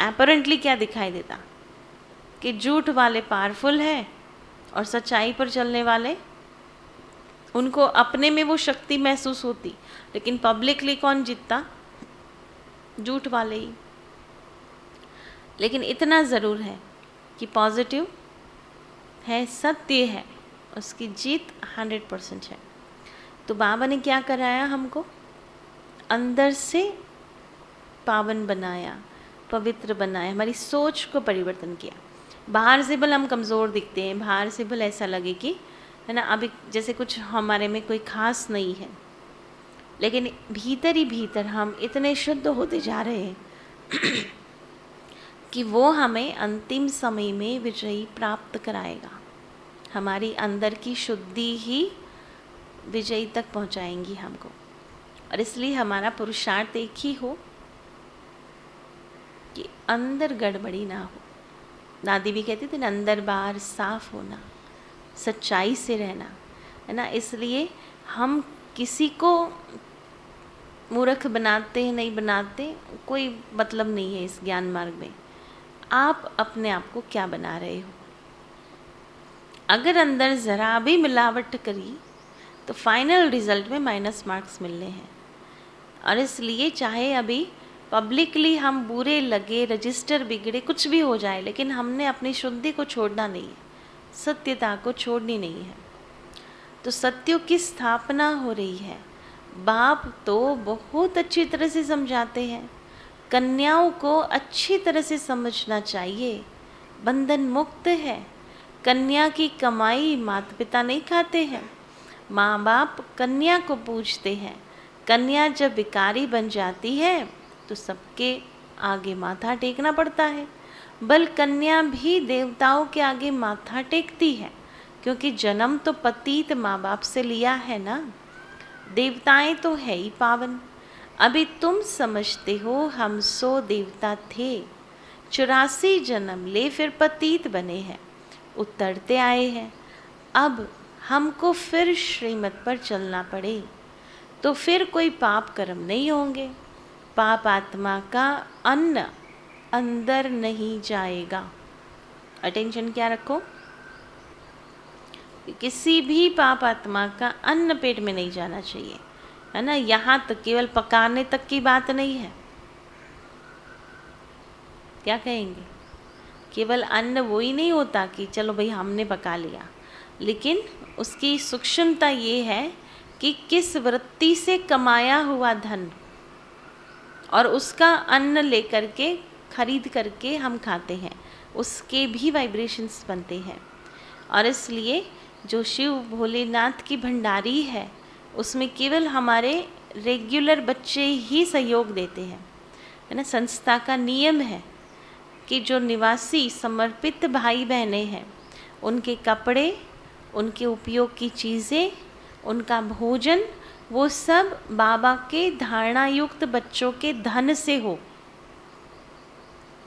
अपरेंटली क्या दिखाई देता कि झूठ वाले पावरफुल है और सच्चाई पर चलने वाले उनको अपने में वो शक्ति महसूस होती, लेकिन पब्लिकली कौन जीतता? झूठ वाले ही। लेकिन इतना ज़रूर है कि पॉजिटिव है, सत्य है, उसकी जीत 100% है। तो बाबा ने क्या कराया हमको? अंदर से पावन बनाया, पवित्र बनाया, हमारी सोच को परिवर्तन किया। बाहर से भले हम कमज़ोर दिखते हैं, बाहर से भले ऐसा लगे कि है ना अभी जैसे कुछ हमारे में कोई खास नहीं है, लेकिन भीतर ही भीतर हम इतने शुद्ध होते जा रहे हैं कि वो हमें अंतिम समय में विजयी प्राप्त कराएगा। हमारी अंदर की शुद्धि ही विजयी तक पहुंचाएंगी हमको। और इसलिए हमारा पुरुषार्थ एक ही हो कि अंदर गड़बड़ी ना हो। दादी भी कहती थी ना, अंदर बाहर साफ होना, सच्चाई से रहना, है ना। इसलिए हम किसी को मूर्ख बनाते हैं, नहीं बनाते, कोई मतलब नहीं है इस ज्ञान मार्ग में। आप अपने आप को क्या बना रहे हो? अगर अंदर ज़रा भी मिलावट करी तो फाइनल रिजल्ट में माइनस मार्क्स मिलने हैं। और इसलिए चाहे अभी पब्लिकली हम बुरे लगे, रजिस्टर बिगड़े, कुछ भी हो जाए, लेकिन हमने अपनी शुद्धि को छोड़ना नहीं है, सत्यता को छोड़नी नहीं है। तो सत्यों की स्थापना हो रही है। बाप तो बहुत अच्छी तरह से समझाते हैं, कन्याओं को अच्छी तरह से समझना चाहिए। बंधन मुक्त है, कन्या की कमाई माता पिता नहीं खाते हैं, माँ बाप कन्या को पूजते हैं। कन्या जब भिखारी बन जाती है तो सबके आगे माथा टेकना पड़ता है। बल कन्या भी देवताओं के आगे माथा टेकती है, क्योंकि जन्म तो पतित माँ बाप से लिया है ना। देवताएं तो है ही पावन। अभी तुम समझते हो हम 100 देवता थे, 84 जन्म ले फिर पतित बने हैं, उतरते आए हैं। अब हमको फिर श्रीमत पर चलना पड़े तो फिर कोई पाप कर्म नहीं होंगे। पाप आत्मा का अन्न अंदर नहीं जाएगा। अटेंशन क्या रखो, किसी भी पाप आत्मा का अन्न पेट में नहीं जाना चाहिए, है ना। यहाँ तक केवल पकाने तक की बात नहीं है। क्या कहेंगे? केवल अन्न वो ही नहीं होता कि चलो भाई हमने पका लिया, लेकिन उसकी सूक्ष्मता ये है कि किस वृत्ति से कमाया हुआ धन और उसका अन्न लेकर के खरीद करके हम खाते हैं, उसके भी वाइब्रेशंस बनते हैं। और इसलिए जो शिव भोलेनाथ की भंडारी है उसमें केवल हमारे रेगुलर बच्चे ही सहयोग देते हैं, है ना। संस्था का नियम है कि जो निवासी समर्पित भाई बहनें हैं उनके कपड़े, उनके उपयोग की चीज़ें, उनका भोजन, वो सब बाबा के धारणा युक्त बच्चों के धन से हो।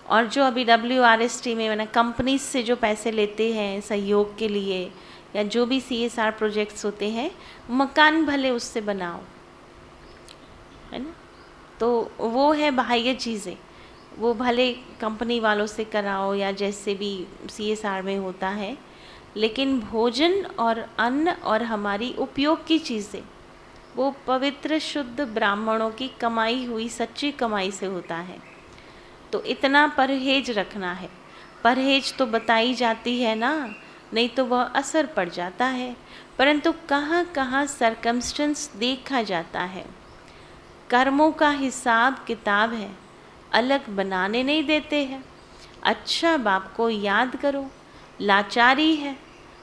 और जो अभी WRST में मैंने कंपनी से जो पैसे लेते हैं सहयोग के लिए, या जो भी CSR प्रोजेक्ट्स होते हैं, मकान भले उससे बनाओ, है ना। तो वो है बाह्य चीज़ें, वो भले कंपनी वालों से कराओ या जैसे भी CSR में होता है, लेकिन भोजन और अन्न और हमारी उपयोग की चीज़ें वो पवित्र शुद्ध ब्राह्मणों की कमाई हुई सच्ची कमाई से होता है। तो इतना परहेज रखना है। परहेज तो बताई जाती है ना, नहीं तो वह असर पड़ जाता है। परंतु कहाँ कहाँ सरकमस्टेंस देखा जाता है। कर्मों का हिसाब किताब है, अलग बनाने नहीं देते हैं। अच्छा बाप को याद करो, लाचारी है,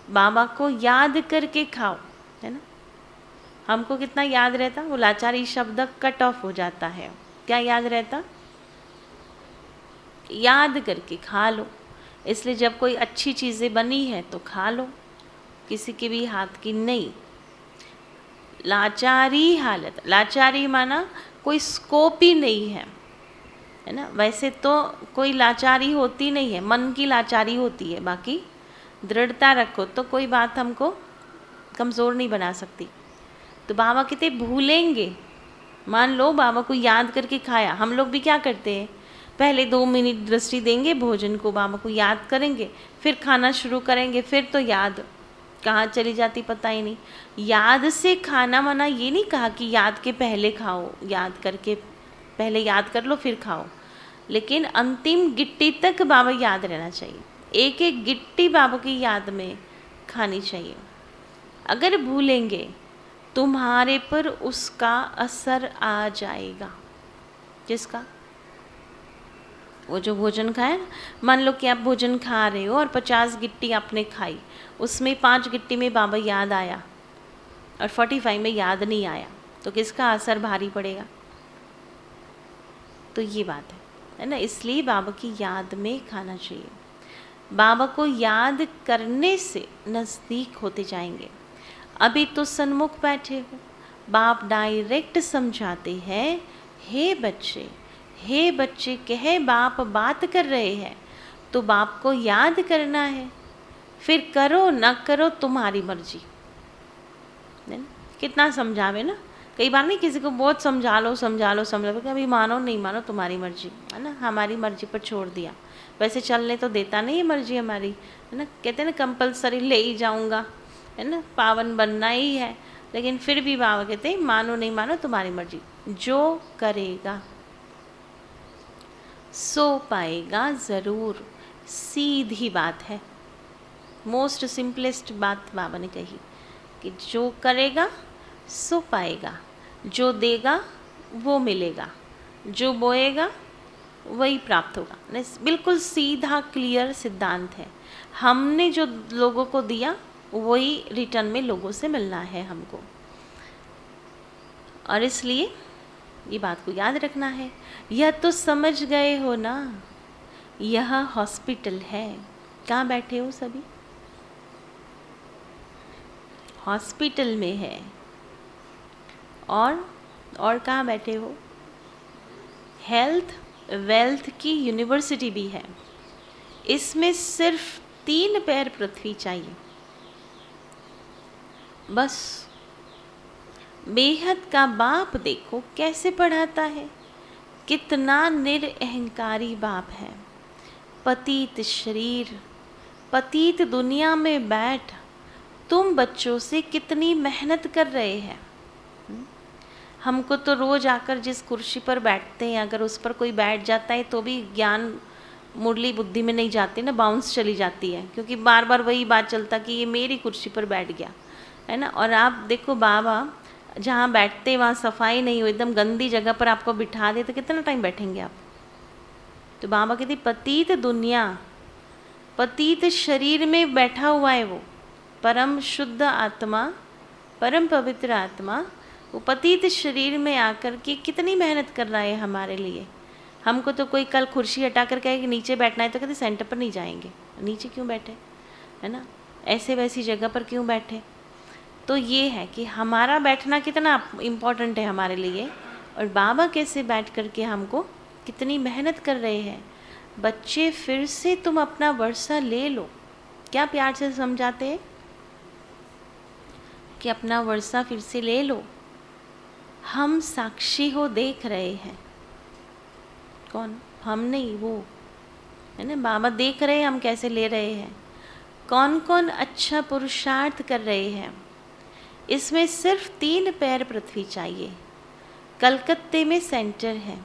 बाबा को याद करके खाओ, है ना। हमको कितना याद रहता, वो लाचारी शब्द कट ऑफ हो जाता है। क्या याद रहता? याद करके खा लो। इसलिए जब कोई अच्छी चीज़ें बनी है तो खा लो, किसी के भी हाथ की नहीं। लाचारी हालत, लाचारी माना कोई स्कोप ही नहीं है, है ना। वैसे तो कोई लाचारी होती नहीं है, मन की लाचारी होती है। बाकी दृढ़ता रखो तो कोई बात हमको कमज़ोर नहीं बना सकती। तो बाबा कितने भूलेंगे। मान लो बाबा को याद करके खाया, हम लोग भी क्या करते हैं, पहले 2 मिनट दृष्टि देंगे भोजन को, बाबा को याद करेंगे, फिर खाना शुरू करेंगे, फिर तो याद, कहाँ चली जाती पता ही नहीं। याद से खाना मना ये नहीं कहा कि याद के पहले खाओ, याद करके पहले याद कर लो फिर खाओ, लेकिन अंतिम गिट्टी तक बाबा याद रहना चाहिए। एक एक गिट्टी बाबा की याद में खानी चाहिए। अगर भूलेंगे तुम्हारे पर उसका असर आ जाएगा। जिसका वो जो भोजन खाए, मान लो कि आप भोजन खा रहे हो और 50 गिट्टी आपने खाई, उसमें 5 गिट्टी में बाबा याद आया और 45 में याद नहीं आया, तो किसका असर भारी पड़ेगा? तो ये बात है ना। इसलिए बाबा की याद में खाना चाहिए। बाबा को याद करने से नज़दीक होते जाएंगे। अभी तो सन्मुख बैठे हो, बाप डायरेक्ट समझाते हैं, हे बच्चे कहे बाप बात कर रहे हैं, तो बाप को याद करना है, फिर करो ना करो तुम्हारी मर्जी। कितना समझावे ना। कई बार नहीं, किसी को बहुत समझा लो अभी मानो नहीं मानो तुम्हारी मर्जी, है ना। हमारी मर्जी पर छोड़ दिया। वैसे चलने तो देता नहीं है मर्जी हमारी, है ना। कहते हैं ना कंपलसरी ले ही जाऊंगा, है ना, पावन बनना ही है, लेकिन फिर भी बाबा कहते हैं मानो नहीं मानो तुम्हारी मर्जी, जो करेगा सो पाएगा ज़रूर। सीधी बात है, मोस्ट सिंपलेस्ट बात बाबा ने कही कि जो करेगा सो पाएगा, जो देगा वो मिलेगा, जो बोएगा वही प्राप्त होगा। बिल्कुल सीधा क्लियर सिद्धांत है। हमने जो लोगों को दिया वही रिटर्न में लोगों से मिलना है हमको, और इसलिए ये बात को याद रखना है। यह तो समझ गए हो ना, यह हॉस्पिटल है। कहाँ बैठे हो सभी? हॉस्पिटल में है। और कहाँ बैठे हो? हेल्थ वेल्थ की यूनिवर्सिटी भी है। इसमें सिर्फ 3 पैर पृथ्वी चाहिए बस। बेहद का बाप देखो कैसे पढ़ाता है, कितना निरअहंकारी बाप है। पतित शरीर, पतित दुनिया में बैठ तुम बच्चों से कितनी मेहनत कर रहे हैं। हमको तो रोज आकर जिस कुर्सी पर बैठते हैं, अगर उस पर कोई बैठ जाता है तो भी ज्ञान मुरली बुद्धि में नहीं जाती ना, बाउंस चली जाती है, क्योंकि बार बार वही बात चलता कि ये मेरी कुर्सी पर बैठ गया, है ना। और आप देखो बाबा जहाँ बैठते वहाँ सफाई नहीं हो, एकदम गंदी जगह पर आपको बिठा दे तो कितना टाइम बैठेंगे आप? तो बाबा कहते पतित दुनिया, पतित शरीर में बैठा हुआ है वो परम शुद्ध आत्मा, परम पवित्र आत्मा, वो पतित शरीर में आकर के कितनी मेहनत कर रहा है हमारे लिए। हमको तो कोई कल कुर्सी हटा कर कहे कि नीचे बैठना है तो कहते सेंटर पर नहीं जाएंगे, नीचे क्यों बैठे, है ना, ऐसे वैसी जगह पर क्यों बैठे। तो ये है कि हमारा बैठना कितना इम्पोर्टेंट है हमारे लिए, और बाबा कैसे बैठ कर के हमको कितनी मेहनत कर रहे हैं। बच्चे फिर से तुम अपना वर्षा ले लो। क्या प्यार से समझाते हैं कि अपना वर्षा फिर से ले लो। हम साक्षी हो, देख रहे हैं। कौन? हम नहीं, वो, है ना। बाबा देख रहे हैं हम कैसे ले रहे हैं, कौन कौन अच्छा पुरुषार्थ कर रहे हैं। इसमें सिर्फ 3 पैर पृथ्वी चाहिए। कलकत्ते में सेंटर है,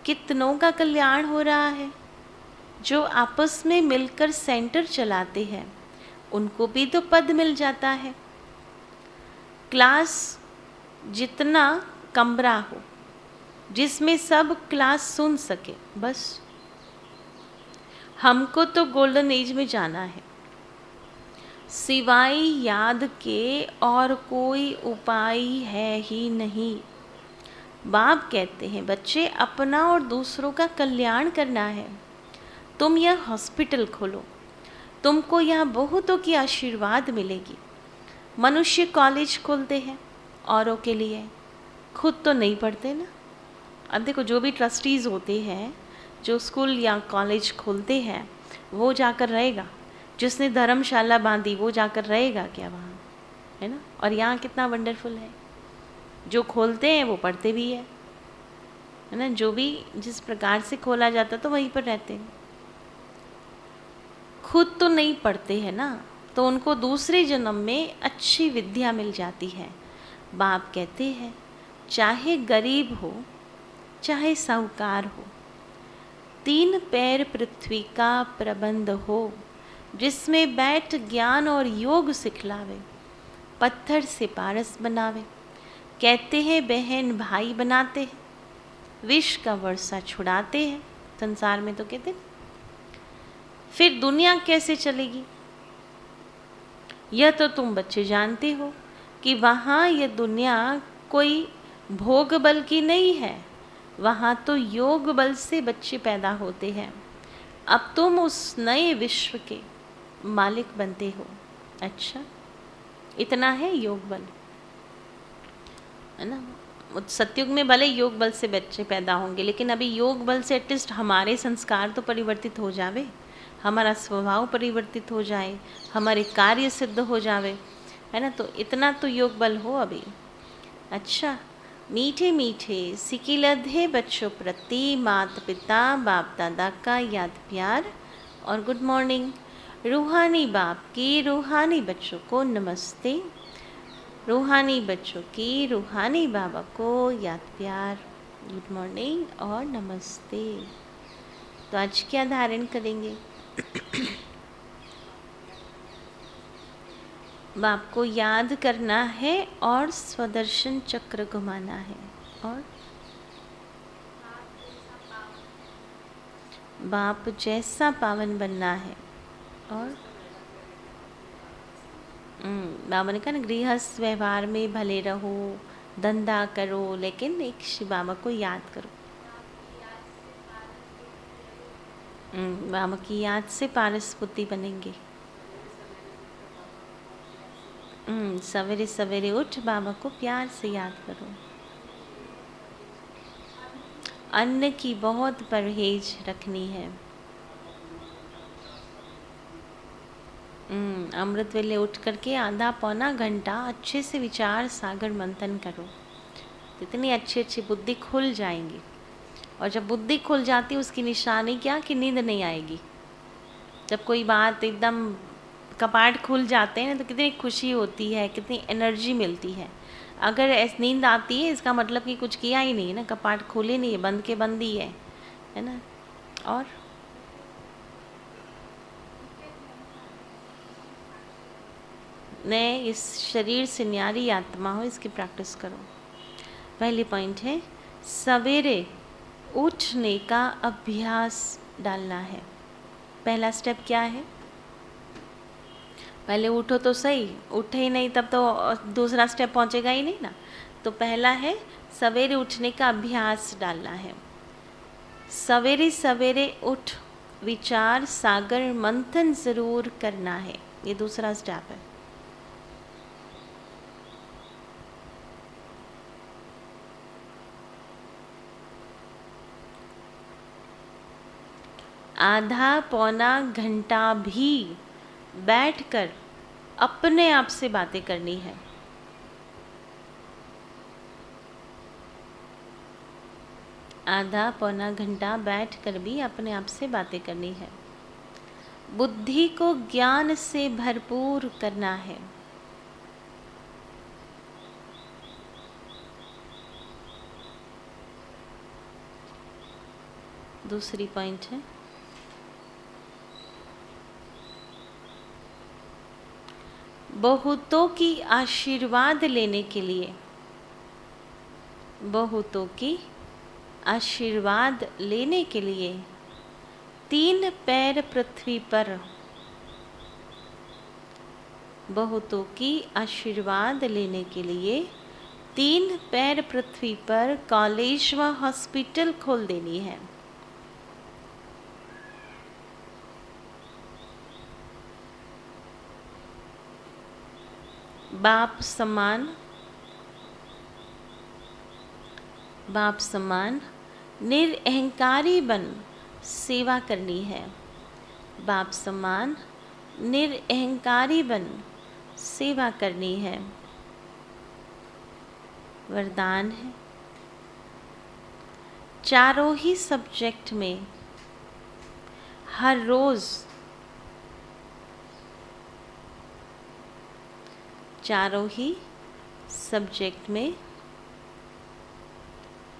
कितनों का कल्याण हो रहा है। जो आपस में मिलकर सेंटर चलाते हैं उनको भी तो पद मिल जाता है। क्लास जितना कमरा हो जिसमें सब क्लास सुन सके, बस। हमको तो गोल्डन एज में जाना है, सिवाय याद के और कोई उपाय है ही नहीं। बाप कहते हैं बच्चे अपना और दूसरों का कल्याण करना है। तुम यह हॉस्पिटल खोलो, तुमको यहाँ बहुतों की आशीर्वाद मिलेगी। मनुष्य कॉलेज खोलते हैं औरों के लिए, खुद तो नहीं पढ़ते ना। अब देखो जो भी ट्रस्टीज़ होते हैं जो स्कूल या कॉलेज खोलते हैं वो जाकर रहेगा, जिसने धर्मशाला बांधी वो जाकर रहेगा क्या वहाँ, है ना। और यहाँ कितना वंडरफुल है, जो खोलते हैं वो पढ़ते भी है ना। जो भी जिस प्रकार से खोला जाता तो वहीं पर रहते हैं। खुद तो नहीं पढ़ते हैं ना, तो उनको दूसरे जन्म में अच्छी विद्या मिल जाती है। बाप कहते हैं चाहे गरीब हो चाहे साहूकार हो, 3 पैर पृथ्वी का प्रबंध हो, जिसमें बैठ ज्ञान और योग सिखलावे, पत्थर से पारस बनावे। कहते हैं बहन भाई बनाते हैं, विष का वर्षा छुड़ाते हैं। संसार में तो कहते हैं। फिर दुनिया कैसे चलेगी? यह तो तुम बच्चे जानते हो कि वहाँ यह दुनिया कोई भोग बल की नहीं है, वहाँ तो योग बल से बच्चे पैदा होते हैं। अब तुम उस नए विश्व के मालिक बनते हो। अच्छा, इतना है योग बल, है ना। सतयुग में भले योग बल से बच्चे पैदा होंगे, लेकिन अभी योग बल से एटलीस्ट हमारे संस्कार तो परिवर्तित हो जावे, हमारा स्वभाव परिवर्तित हो जाए, हमारे कार्य सिद्ध हो जावे, है ना। तो इतना तो योग बल हो अभी। अच्छा, मीठे मीठे सिकिलधे बच्चों प्रति माता पिता बाप दादा का याद प्यार और गुड मॉर्निंग। रूहानी बाप की रूहानी बच्चों को नमस्ते। रूहानी बच्चों की रूहानी बाबा को याद प्यार, गुड मॉर्निंग और नमस्ते। तो आज क्या धारण करेंगे? बाप को याद करना है और स्वदर्शन चक्र घुमाना है, और बाप जैसा पावन बनना है। और बाबा ने कहा ना, गृहस्थ व्यवहार में भले रहो, धंधा करो, लेकिन एक शिव बाबा को याद करो। बाबा की याद से पारस बुद्धि बनेंगे। सवेरे सवेरे उठ बाबा को प्यार से याद करो। अन्न की बहुत परहेज रखनी है। अमृत वेले उठ करके आधा पौना घंटा अच्छे से विचार सागर मंथन करो, इतनी अच्छी अच्छी बुद्धि खुल जाएंगी। और जब बुद्धि खुल जाती है उसकी निशानी क्या, कि नींद नहीं आएगी। जब कोई बात एकदम कपाट खुल जाते हैं ना, तो कितनी खुशी होती है, कितनी एनर्जी मिलती है। अगर ऐसी नींद आती है, इसका मतलब कि कुछ किया ही नहीं है ना, कपाट खुले नहीं है, बंद के बंद ही है ना। और नए इस शरीर से न्यारी आत्मा हो, इसकी प्रैक्टिस करो। पहली पॉइंट है सवेरे उठने का अभ्यास डालना है। पहला स्टेप क्या है? पहले उठो तो सही, उठे ही नहीं तब तो दूसरा स्टेप पहुंचेगा ही नहीं ना। तो पहला है सवेरे उठने का अभ्यास डालना है। सवेरे सवेरे उठ विचार सागर मंथन ज़रूर करना है, ये दूसरा स्टेप है। आधा पौना घंटा भी बैठकर अपने आप से बातें करनी है। आधा पौना घंटा बैठकर भी अपने आप से बातें करनी है। बुद्धि को ज्ञान से भरपूर करना है। दूसरी पॉइंट है बहुतों की आशीर्वाद लेने के लिए, बहुतों की आशीर्वाद लेने के लिए 3 पैर पृथ्वी पर, बहुतों की आशीर्वाद लेने के लिए 3 पैर पृथ्वी पर कॉलेज व हॉस्पिटल खोल देनी है। बाप समान निरअहंकारी बन सेवा करनी है। बाप समान निरअहंकारी बन सेवा करनी है। वरदान है चारों ही सब्जेक्ट में हर रोज़ चारों ही सब्जेक्ट में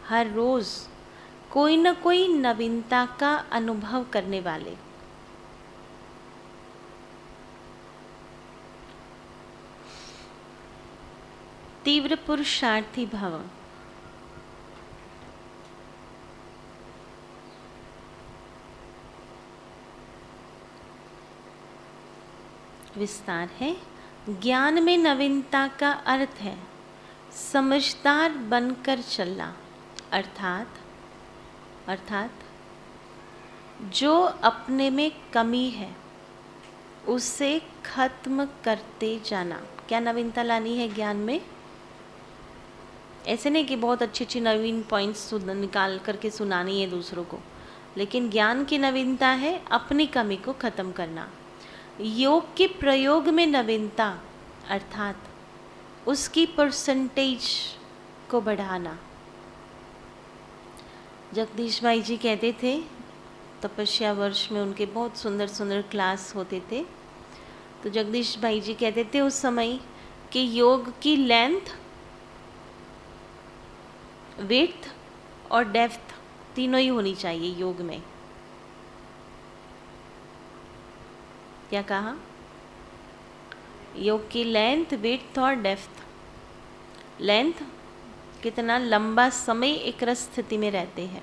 हर रोज़ कोई न कोई नवीनता का अनुभव करने वाले। तीव्र पुरुषार्थी भव। विस्तार है। ज्ञान में नवीनता का अर्थ है समझदार बनकर चलना, अर्थात जो अपने में कमी है उसे खत्म करते जाना। क्या नवीनता लानी है ज्ञान में? ऐसे नहीं कि बहुत अच्छी अच्छी नवीन पॉइंट्स निकाल करके सुनानी है दूसरों को, लेकिन ज्ञान की नवीनता है अपनी कमी को खत्म करना। योग के प्रयोग में नवीनता अर्थात उसकी परसेंटेज को बढ़ाना। जगदीश भाई जी कहते थे, तपस्या वर्ष में उनके बहुत सुंदर सुंदर क्लास होते थे, तो जगदीश भाई जी कहते थे उस समय कि योग की लेंथ, विड्थ और डेप्थ तीनों ही होनी चाहिए योग में। क्या कहा? योग की लेंथ, विड्थ और डेप्थ। लेंथ, कितना लंबा समय एक स्थिति में रहते हैं।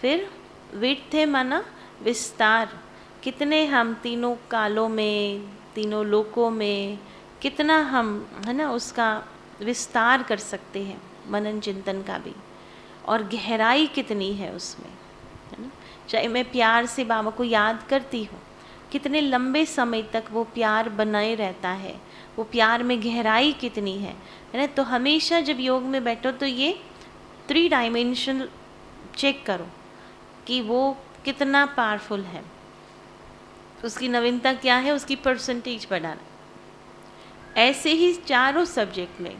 फिर विड्थ है माना विस्तार, कितने हम तीनों कालों में, तीनों लोकों में कितना हम, है ना, उसका विस्तार कर सकते हैं, मनन चिंतन का भी। और गहराई कितनी है उसमें, है ना। चाहे मैं प्यार से बाबा को याद करती हूँ, कितने लंबे समय तक वो प्यार बनाए रहता है, वो प्यार में गहराई कितनी है ना। तो हमेशा जब योग में बैठो तो ये 3 डायमेंशन चेक करो कि वो कितना पावरफुल है, उसकी नवीनता क्या है, उसकी परसेंटेज बढ़ाना। ऐसे ही चारों सब्जेक्ट में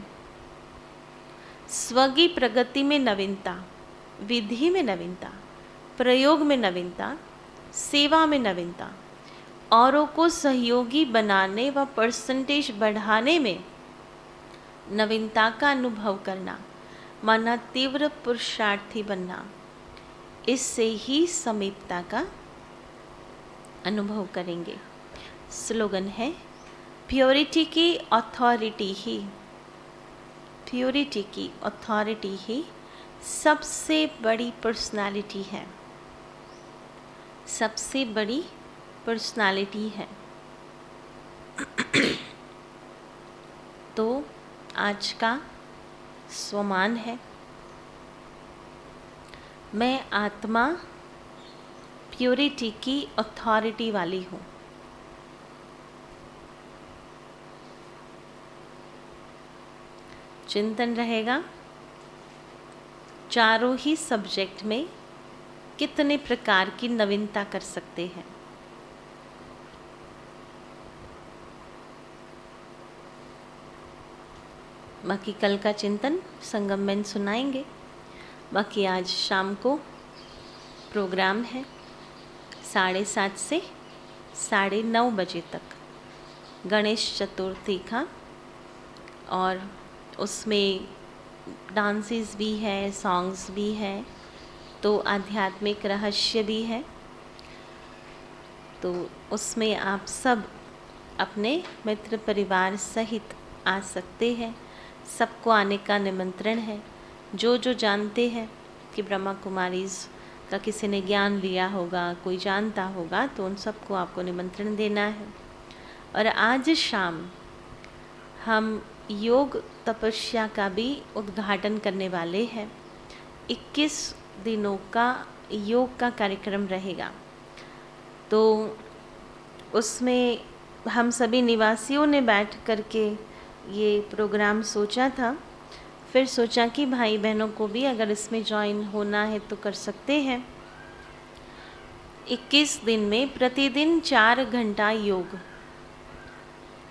स्व की प्रगति में नवीनता, विधि में नवीनता, प्रयोग में नवीनता, सेवा में नवीनता, औरों को सहयोगी बनाने व परसेंटेज बढ़ाने में नवीनता का अनुभव करना, माना तीव्र पुरुषार्थी बनना। इससे ही समीपता का अनुभव करेंगे। स्लोगन है, प्योरिटी की अथॉरिटी ही, प्योरिटी की अथॉरिटी ही सबसे बड़ी पर्सनालिटी है, सबसे बड़ी पर्सनालिटी है। तो आज का स्वमान है, मैं आत्मा प्योरिटी की अथॉरिटी वाली हूँ। चिंतन रहेगा चारों ही सब्जेक्ट में कितने प्रकार की नवीनता कर सकते हैं। बाकी कल का चिंतन संगम में सुनाएंगे। बाकी आज शाम को प्रोग्राम है 7:30 से 9:30 बजे तक, गणेश चतुर्थी का, और उसमें डांसेस भी है, सॉन्ग्स भी है, तो आध्यात्मिक रहस्य भी है। तो उसमें आप सब अपने मित्र परिवार सहित आ सकते हैं। सबको आने का निमंत्रण है। जो जो जानते हैं कि ब्रह्मा कुमारीज़ का किसी ने ज्ञान लिया होगा, कोई जानता होगा, तो उन सबको आपको निमंत्रण देना है। और आज शाम हम योग तपस्या का भी उद्घाटन करने वाले हैं। 21 दिनों का योग का कार्यक्रम रहेगा। तो उसमें हम सभी निवासियों ने बैठ करके ये प्रोग्राम सोचा था। फिर सोचा कि भाई बहनों को भी अगर इसमें ज्वाइन होना है तो कर सकते हैं। 21 दिन में प्रतिदिन 4 घंटा योग,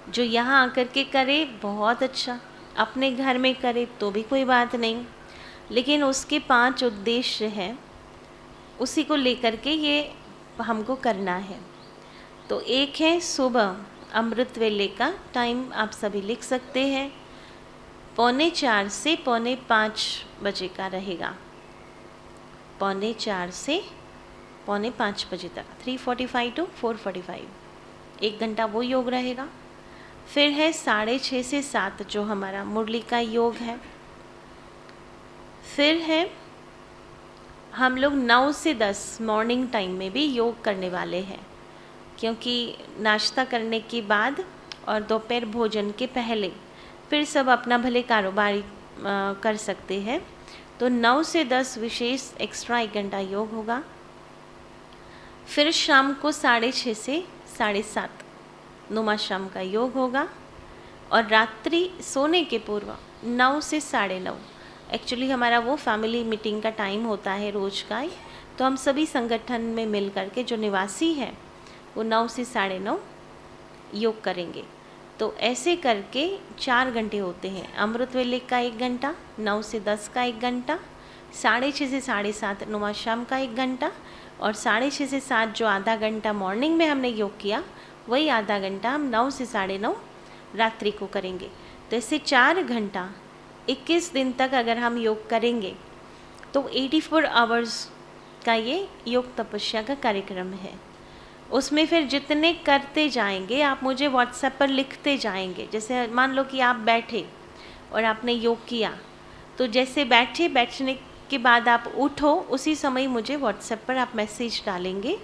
जो यहाँ आकर के करे बहुत अच्छा, अपने घर में करे तो भी कोई बात नहीं, लेकिन उसके 5 उद्देश्य हैं, उसी को लेकर के ये हमको करना है। तो एक है सुबह अमृत वेले का टाइम आप सभी लिख सकते हैं। 4:45 से 4:45 बजे का रहेगा, 4:45 से 4:45 बजे तक, 3:45 to 4:45, 1 घंटा वो योग रहेगा। फिर है 6:30 से 7 जो हमारा मुरली का योग है। फिर है हम लोग 9 से 10 मॉर्निंग टाइम में भी योग करने वाले हैं, क्योंकि नाश्ता करने के बाद और दोपहर भोजन के पहले फिर सब अपना भले कारोबारी कर सकते हैं। तो 9 से 10 विशेष एक्स्ट्रा 1 घंटा योग होगा। फिर शाम को 6:30 से 7:30 नुमा शाम का योग होगा। और रात्रि सोने के पूर्व 9 से 9:30 एक्चुअली हमारा वो फैमिली मीटिंग का टाइम होता है रोज का ही, तो हम सभी संगठन में मिल करके जो निवासी हैं वो 9 से 9:30 योग करेंगे। तो ऐसे करके 4 घंटे होते हैं। अमृत वेले का 1 घंटा, 9 से 10 का 1 घंटा, 6:30 से 7:30 नुमा शाम का 1 घंटा, और 6:30 से 7 जो आधा घंटा मॉर्निंग में हमने योग किया वही आधा घंटा हम 9 से 9:30 रात्रि को करेंगे। तो ऐसे 4 घंटा 21 दिन तक अगर हम योग करेंगे तो 84 आवर्स का ये योग तपस्या का कार्यक्रम है। उसमें फिर जितने करते जाएंगे आप मुझे व्हाट्सएप पर लिखते जाएंगे। जैसे मान लो कि आप बैठे और आपने योग किया, तो जैसे बैठने के बाद आप उठो उसी समय मुझे व्हाट्सएप पर आप मैसेज डालेंगे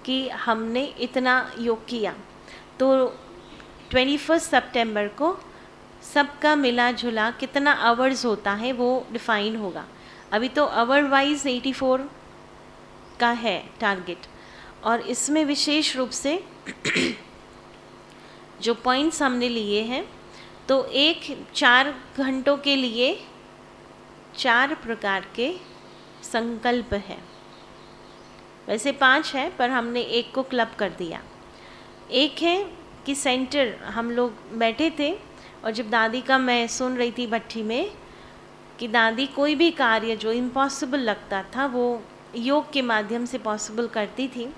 कि हमने इतना योग किया। तो 21 सितंबर को सबका मिला जुला कितना आवर्स होता है वो डिफाइन होगा। अभी तो आवर वाइज 84 का है टारगेट, और इसमें विशेष रूप से जो पॉइंट्स हमने लिए हैं, तो 4 घंटों के लिए 4 प्रकार के संकल्प हैं। वैसे 5 है पर हमने 1 को क्लब कर दिया। एक है कि सेंटर हम लोग बैठे थे और जब दादी का मैं सुन रही थी भट्ठी में कि दादी कोई भी कार्य जो इम्पॉसिबल लगता था वो योग के माध्यम से पॉसिबल करती थी।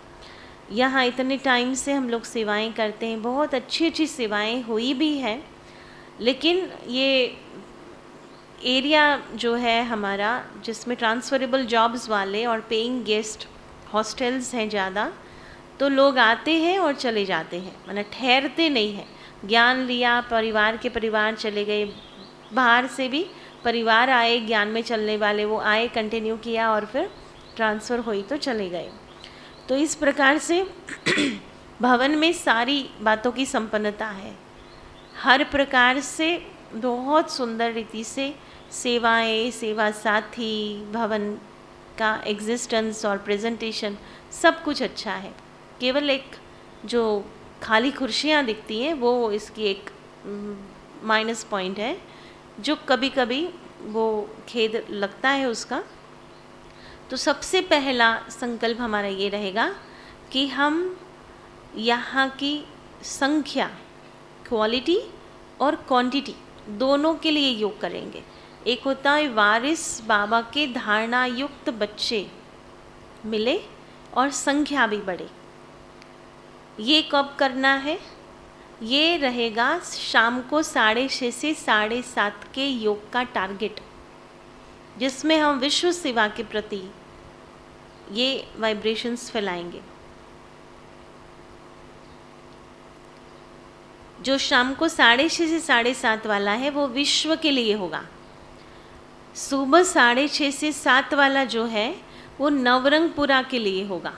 यहाँ इतने टाइम से हम लोग सेवाएं करते हैं, बहुत अच्छी अच्छी सेवाएं हुई भी हैं, लेकिन ये एरिया जो है हमारा जिसमें ट्रांसफरेबल जॉब्स वाले और पेइंग गेस्ट हॉस्टल्स हैं ज़्यादा, तो लोग आते हैं और चले जाते हैं, मतलब ठहरते नहीं हैं। ज्ञान लिया, परिवार के परिवार चले गए, बाहर से भी परिवार आए ज्ञान में चलने वाले, वो आए कंटिन्यू किया और फिर ट्रांसफ़र हुई तो चले गए। तो इस प्रकार से भवन में सारी बातों की संपन्नता है, हर प्रकार से बहुत सुंदर रीति से सेवाएं, सेवा साथी, भवन का एग्जिस्टेंस और प्रेजेंटेशन सब कुछ अच्छा है। केवल एक जो खाली कुर्सियाँ दिखती हैं वो इसकी एक माइनस पॉइंट है, जो कभी कभी वो खेद लगता है उसका। तो सबसे पहला संकल्प हमारा ये रहेगा कि हम यहाँ की संख्या, क्वालिटी और क्वांटिटी दोनों के लिए योग करेंगे। एक होता है वारिस बाबा के धारणा युक्त बच्चे मिले और संख्या भी बढ़े। ये कब करना है? ये रहेगा शाम को 6:30 से 7:30 के योग का टारगेट, जिसमें हम विश्व सेवा के प्रति ये वाइब्रेशंस फैलाएंगे। जो शाम को 6:30 से 7:30 वाला है वो विश्व के लिए होगा। सुबह 6:30 से 7 वाला जो है वो नवरंगपुरा के लिए होगा,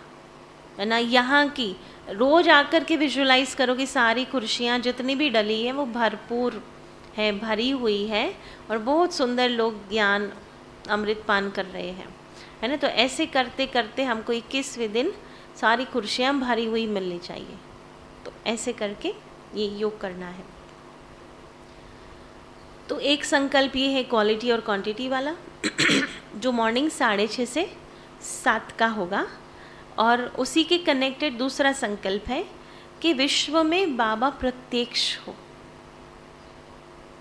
है ना। यहाँ की रोज आकर के विजुलाइज करो कि सारी कुर्सियाँ जितनी भी डली हैं वो भरपूर है, भरी हुई है, और बहुत सुंदर लोग ज्ञान अमृत पान कर रहे हैं, है ना। तो ऐसे करते करते हमको 21वें दिन सारी कुर्सियाँ भरी हुई मिलनी चाहिए। तो ऐसे करके ये योग करना है। तो एक संकल्प ये है क्वालिटी और क्वांटिटी वाला जो मॉर्निंग 6:30 से 7 का होगा। और उसी के कनेक्टेड दूसरा संकल्प है कि विश्व में बाबा प्रत्यक्ष हो।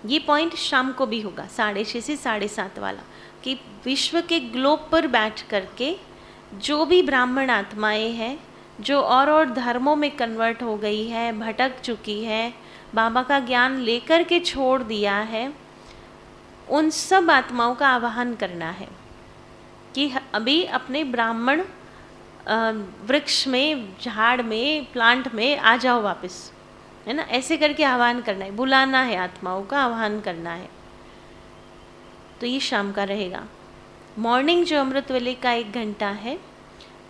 ये पॉइंट शाम को भी होगा 6:30 से 7:30 वाला, कि विश्व के ग्लोब पर बैठ करके जो भी ब्राह्मण आत्माएं हैं जो और धर्मों में कन्वर्ट हो गई है, भटक चुकी है, बाबा का ज्ञान लेकर के छोड़ दिया है, उन सब आत्माओं का आवाहन करना है कि अभी अपने ब्राह्मण वृक्ष में, झाड़ में, प्लांट में आ जाओ वापस, है ना। ऐसे करके आह्वान करना है, बुलाना है, आत्माओं का आह्वान करना है। तो ये शाम का रहेगा। मॉर्निंग जो अमृत वेले का 1 घंटा है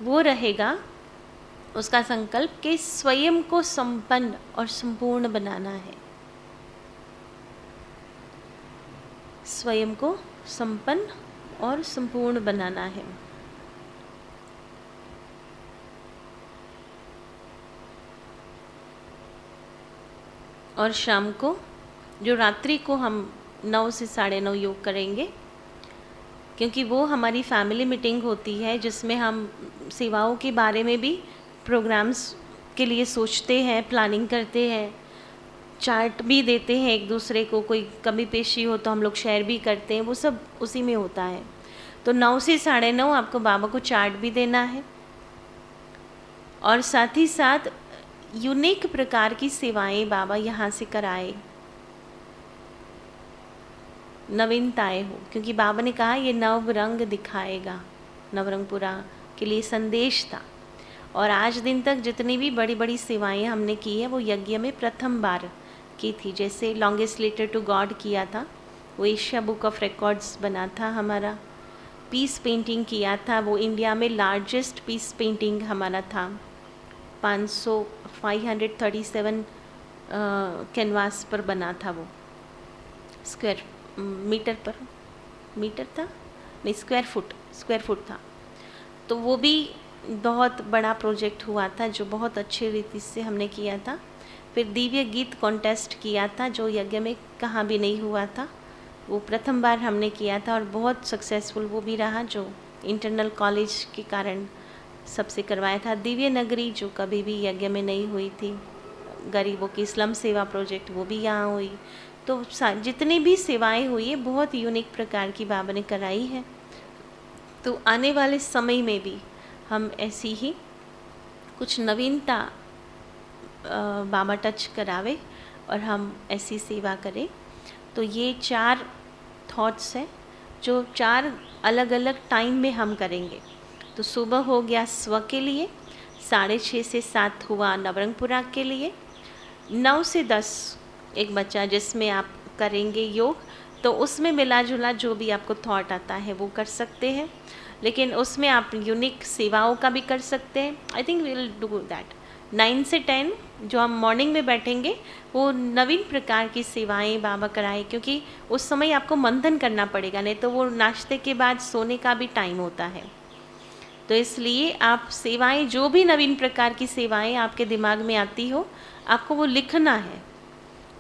वो रहेगा, उसका संकल्प कि स्वयं को संपन्न और संपूर्ण बनाना है। स्वयं को संपन्न और संपूर्ण बनाना है। और शाम को जो रात्रि को हम 9 से 9:30 योग करेंगे, क्योंकि वो हमारी फैमिली मीटिंग होती है जिसमें हम सेवाओं के बारे में भी प्रोग्राम्स के लिए सोचते हैं, प्लानिंग करते हैं, चार्ट भी देते हैं एक दूसरे को, कोई कमी पेशी हो तो हम लोग शेयर भी करते हैं, वो सब उसी में होता है। तो 9 से 9:30 आपको बाबा को चार्ट भी देना है और साथ ही साथ यूनिक प्रकार की सेवाएं बाबा यहाँ से कराए, नवीनताएं हो, क्योंकि बाबा ने कहा ये नव रंग दिखाएगा। नवरंगपुरा के लिए संदेश था। और आज दिन तक जितनी भी बड़ी बड़ी सेवाएं हमने की है वो यज्ञ में प्रथम बार की थी। जैसे लॉन्गेस्ट लेटर टू गॉड किया था, वो एशिया बुक ऑफ रिकॉर्ड्स बना था हमारा। पीस पेंटिंग किया था, वो इंडिया में लार्जेस्ट पीस पेंटिंग हमारा था। 537 कैनवास पर बना था वो, स्क्वायर मीटर पर, मीटर था नहीं, स्क्वायर फुट था। तो वो भी बहुत बड़ा प्रोजेक्ट हुआ था जो बहुत अच्छी रीति से हमने किया था। फिर दिव्य गीत कॉन्टेस्ट किया था जो यज्ञ में कहाँ भी नहीं हुआ था, वो प्रथम बार हमने किया था और बहुत सक्सेसफुल वो भी रहा, जो इंटरनल कॉलेज के कारण सबसे करवाया था। दिव्य नगरी जो कभी भी यज्ञ में नहीं हुई थी, गरीबों की स्लम सेवा प्रोजेक्ट, वो भी यहाँ हुई। तो जितनी भी सेवाएं हुई है बहुत यूनिक प्रकार की बाबा ने कराई है। तो आने वाले समय में भी हम ऐसी ही कुछ नवीनता बाबा टच करावे और हम ऐसी सेवा करें। तो ये 4 थॉट्स हैं जो 4 अलग अलग टाइम में हम करेंगे। तो सुबह हो गया स्व के लिए, 6:30 से 7 हुआ नवरंगपुरा के लिए, 9 से 10 एक बच्चा जिसमें आप करेंगे योग, तो उसमें मिला जुला जो भी आपको थॉट आता है वो कर सकते हैं, लेकिन उसमें आप यूनिक सेवाओं का भी कर सकते हैं। I think we will do that. 9 से 10 जो हम मॉर्निंग में बैठेंगे वो नवीन प्रकार की सेवाएं बाबा कराए, क्योंकि उस समय आपको मंथन करना पड़ेगा, नहीं तो वो नाश्ते के बाद सोने का भी टाइम होता है। तो इसलिए आप सेवाएं, जो भी नवीन प्रकार की सेवाएं आपके दिमाग में आती हो, आपको वो लिखना है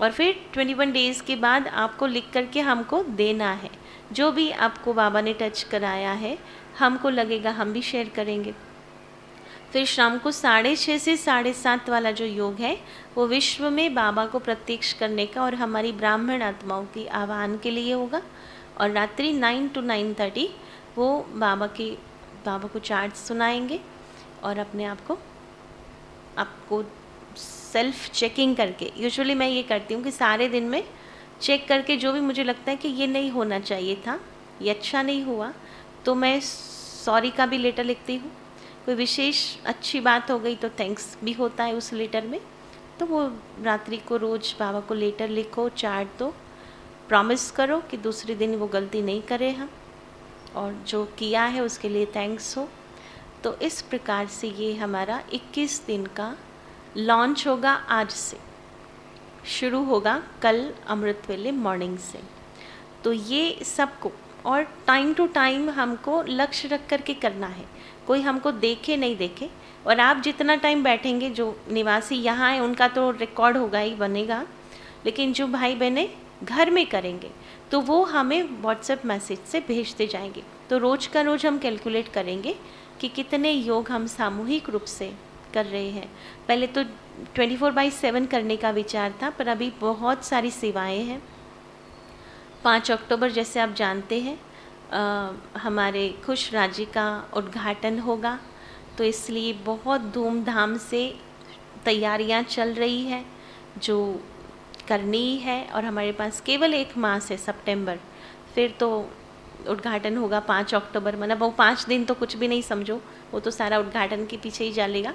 और फिर 21 डेज़ के बाद आपको लिख करके हमको देना है। जो भी आपको बाबा ने टच कराया है हमको लगेगा हम भी शेयर करेंगे। फिर शाम को 6:30 से 7:30 वाला जो योग है वो विश्व में बाबा को प्रत्यक्ष करने का और हमारी ब्राह्मण आत्माओं की आह्वान के लिए होगा। और रात्रि 9 to 9:30 वो बाबा को चार्ट सुनाएंगे और अपने आप को आपको सेल्फ चेकिंग करके, यूजुअली मैं ये करती हूँ कि सारे दिन में चेक करके जो भी मुझे लगता है कि ये नहीं होना चाहिए था, ये अच्छा नहीं हुआ, तो मैं सॉरी का भी लेटर लिखती हूँ। कोई विशेष अच्छी बात हो गई तो थैंक्स भी होता है उस लेटर में। तो वो रात्रि को रोज़ बाबा को लेटर लिखो, चार्ट दो, प्रॉमिस करो कि दूसरे दिन वो गलती नहीं करे हम, और जो किया है उसके लिए थैंक्स हो। तो इस प्रकार से ये हमारा 21 दिन का लॉन्च होगा। आज से शुरू होगा, कल अमृत वेले मॉर्निंग से। तो ये सबको और टाइम टू टाइम हमको लक्ष्य रख करके करना है, कोई हमको देखे नहीं देखे। और आप जितना टाइम बैठेंगे, जो निवासी यहाँ हैं उनका तो रिकॉर्ड होगा ही, बनेगा, लेकिन जो भाई बहनें घर में करेंगे तो वो हमें व्हाट्सएप मैसेज से भेजते जाएंगे। तो रोज़ का रोज़ हम कैलकुलेट करेंगे कि कितने योग हम सामूहिक रूप से कर रहे हैं। पहले तो 24/7 करने का विचार था, पर अभी बहुत सारी सेवाएं हैं। 5 अक्टूबर जैसे आप जानते हैं हमारे खुश राज्य का उद्घाटन होगा, तो इसलिए बहुत धूमधाम से तैयारियां चल रही है जो करनी है। और हमारे पास केवल 1 मास है, सितंबर, फिर तो उद्घाटन होगा 5 अक्टूबर। मतलब वो 5 दिन तो कुछ भी नहीं समझो, वो तो सारा उद्घाटन के पीछे ही चलेगा।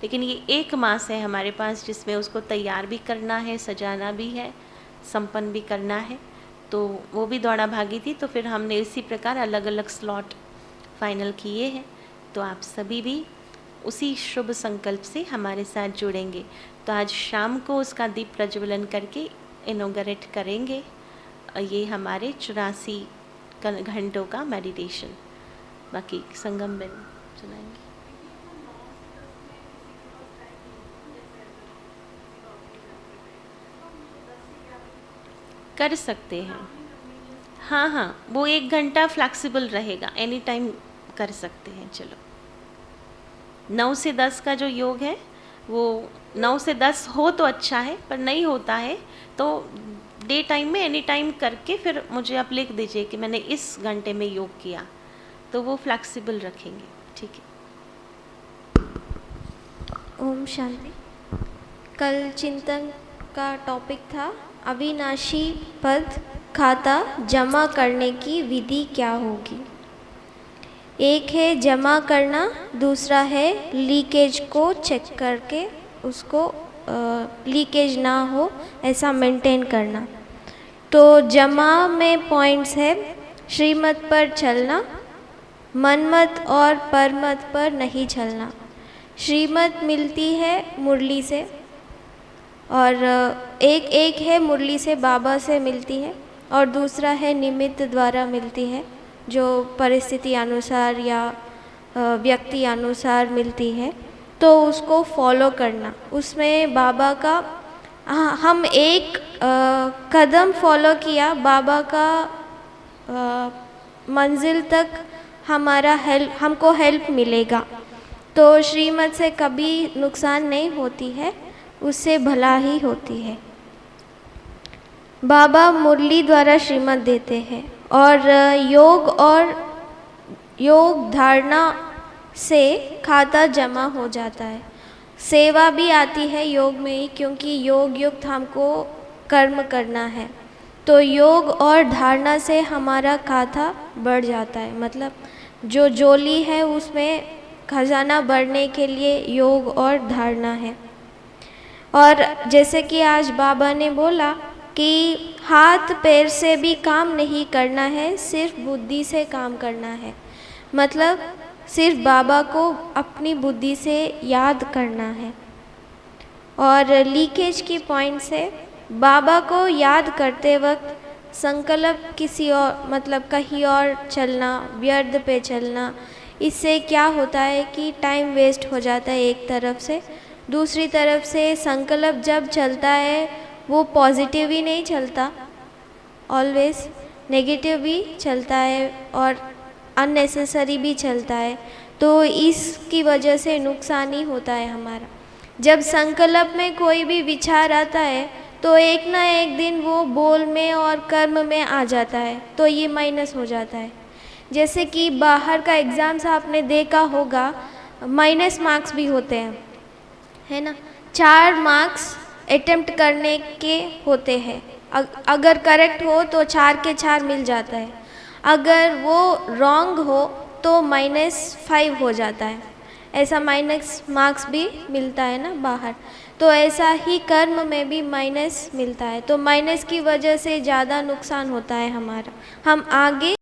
लेकिन ये 1 मास है हमारे पास जिसमें उसको तैयार भी करना है, सजाना भी है, संपन्न भी करना है। तो वो भी दौड़ा भागी थी, तो फिर हमने इसी प्रकार अलग अलग स्लॉट फाइनल किए हैं। तो आप सभी भी उसी शुभ संकल्प से हमारे साथ जुड़ेंगे। तो आज शाम को उसका दीप प्रज्वलन करके इनॉग्रेट करेंगे ये हमारे 84 घंटों का मेडिटेशन। बाकी संगम बिन सुनाएंगे। कर सकते हैं, हाँ हाँ, वो 1 घंटा फ्लैक्सिबल रहेगा, एनी टाइम कर सकते हैं। चलो 9 से 10 का जो योग है वो 9 से 10 हो तो अच्छा है, पर नहीं होता है तो डे टाइम में एनी टाइम करके फिर मुझे आप लिख दीजिए कि मैंने इस घंटे में योग किया, तो वो फ्लैक्सिबल रखेंगे। ठीक है। ओम शांति। कल चिंतन का टॉपिक था अविनाशी पद खाता जमा करने की विधि क्या होगी। एक है जमा करना, दूसरा है लीकेज को चेक करके उसको लीकेज ना हो ऐसा मेंटेन करना। तो जमा में पॉइंट्स है श्रीमत पर चलना, मनमत और परमत पर नहीं चलना। श्रीमत मिलती है मुरली से, और एक है मुरली से बाबा से मिलती है, और दूसरा है निमित्त द्वारा मिलती है जो परिस्थिति अनुसार या व्यक्ति अनुसार मिलती है। तो उसको फॉलो करना, उसमें बाबा का हम एक कदम फॉलो किया, बाबा का मंजिल तक हमारा हमको हेल्प मिलेगा। तो श्रीमत से कभी नुकसान नहीं होती है, उससे भला ही होती है। बाबा मुरली द्वारा श्रीमत देते हैं, और योग धारणा से खाता जमा हो जाता है। सेवा भी आती है योग में ही, क्योंकि योग युक्त हमको कर्म करना है। तो योग और धारणा से हमारा खाता बढ़ जाता है, मतलब जो जोली है उसमें खजाना बढ़ने के लिए योग और धारणा है। और जैसे कि आज बाबा ने बोला कि हाथ पैर से भी काम नहीं करना है, सिर्फ बुद्धि से काम करना है। मतलब सिर्फ बाबा को अपनी बुद्धि से याद करना है। और लीकेज की पॉइंट से बाबा को याद करते वक्त संकल्प किसी और, मतलब कहीं और चलना, व्यर्थ पे चलना, इससे क्या होता है कि टाइम वेस्ट हो जाता है एक तरफ से। दूसरी तरफ से संकल्प जब चलता है वो पॉजिटिव ही नहीं चलता, ऑलवेज नेगेटिव भी चलता है और अननेसेसरी भी चलता है। तो इसकी वजह से नुकसान ही होता है हमारा। जब संकल्प में कोई भी विचार आता है तो एक ना एक दिन वो बोल में और कर्म में आ जाता है, तो ये माइनस हो जाता है। जैसे कि बाहर का एग्ज़ाम्स आपने देखा होगा, माइनस मार्क्स भी होते हैं, है ना। 4 मार्क्स अटेम्प्ट करने के होते हैं, अगर करेक्ट हो तो 4 के 4 मिल जाता है, अगर वो रॉन्ग हो तो -5 हो जाता है। ऐसा माइनस मार्क्स भी मिलता है ना बाहर। तो ऐसा ही कर्म में भी माइनस मिलता है। तो माइनस की वजह से ज़्यादा नुकसान होता है हमारा। हम आगे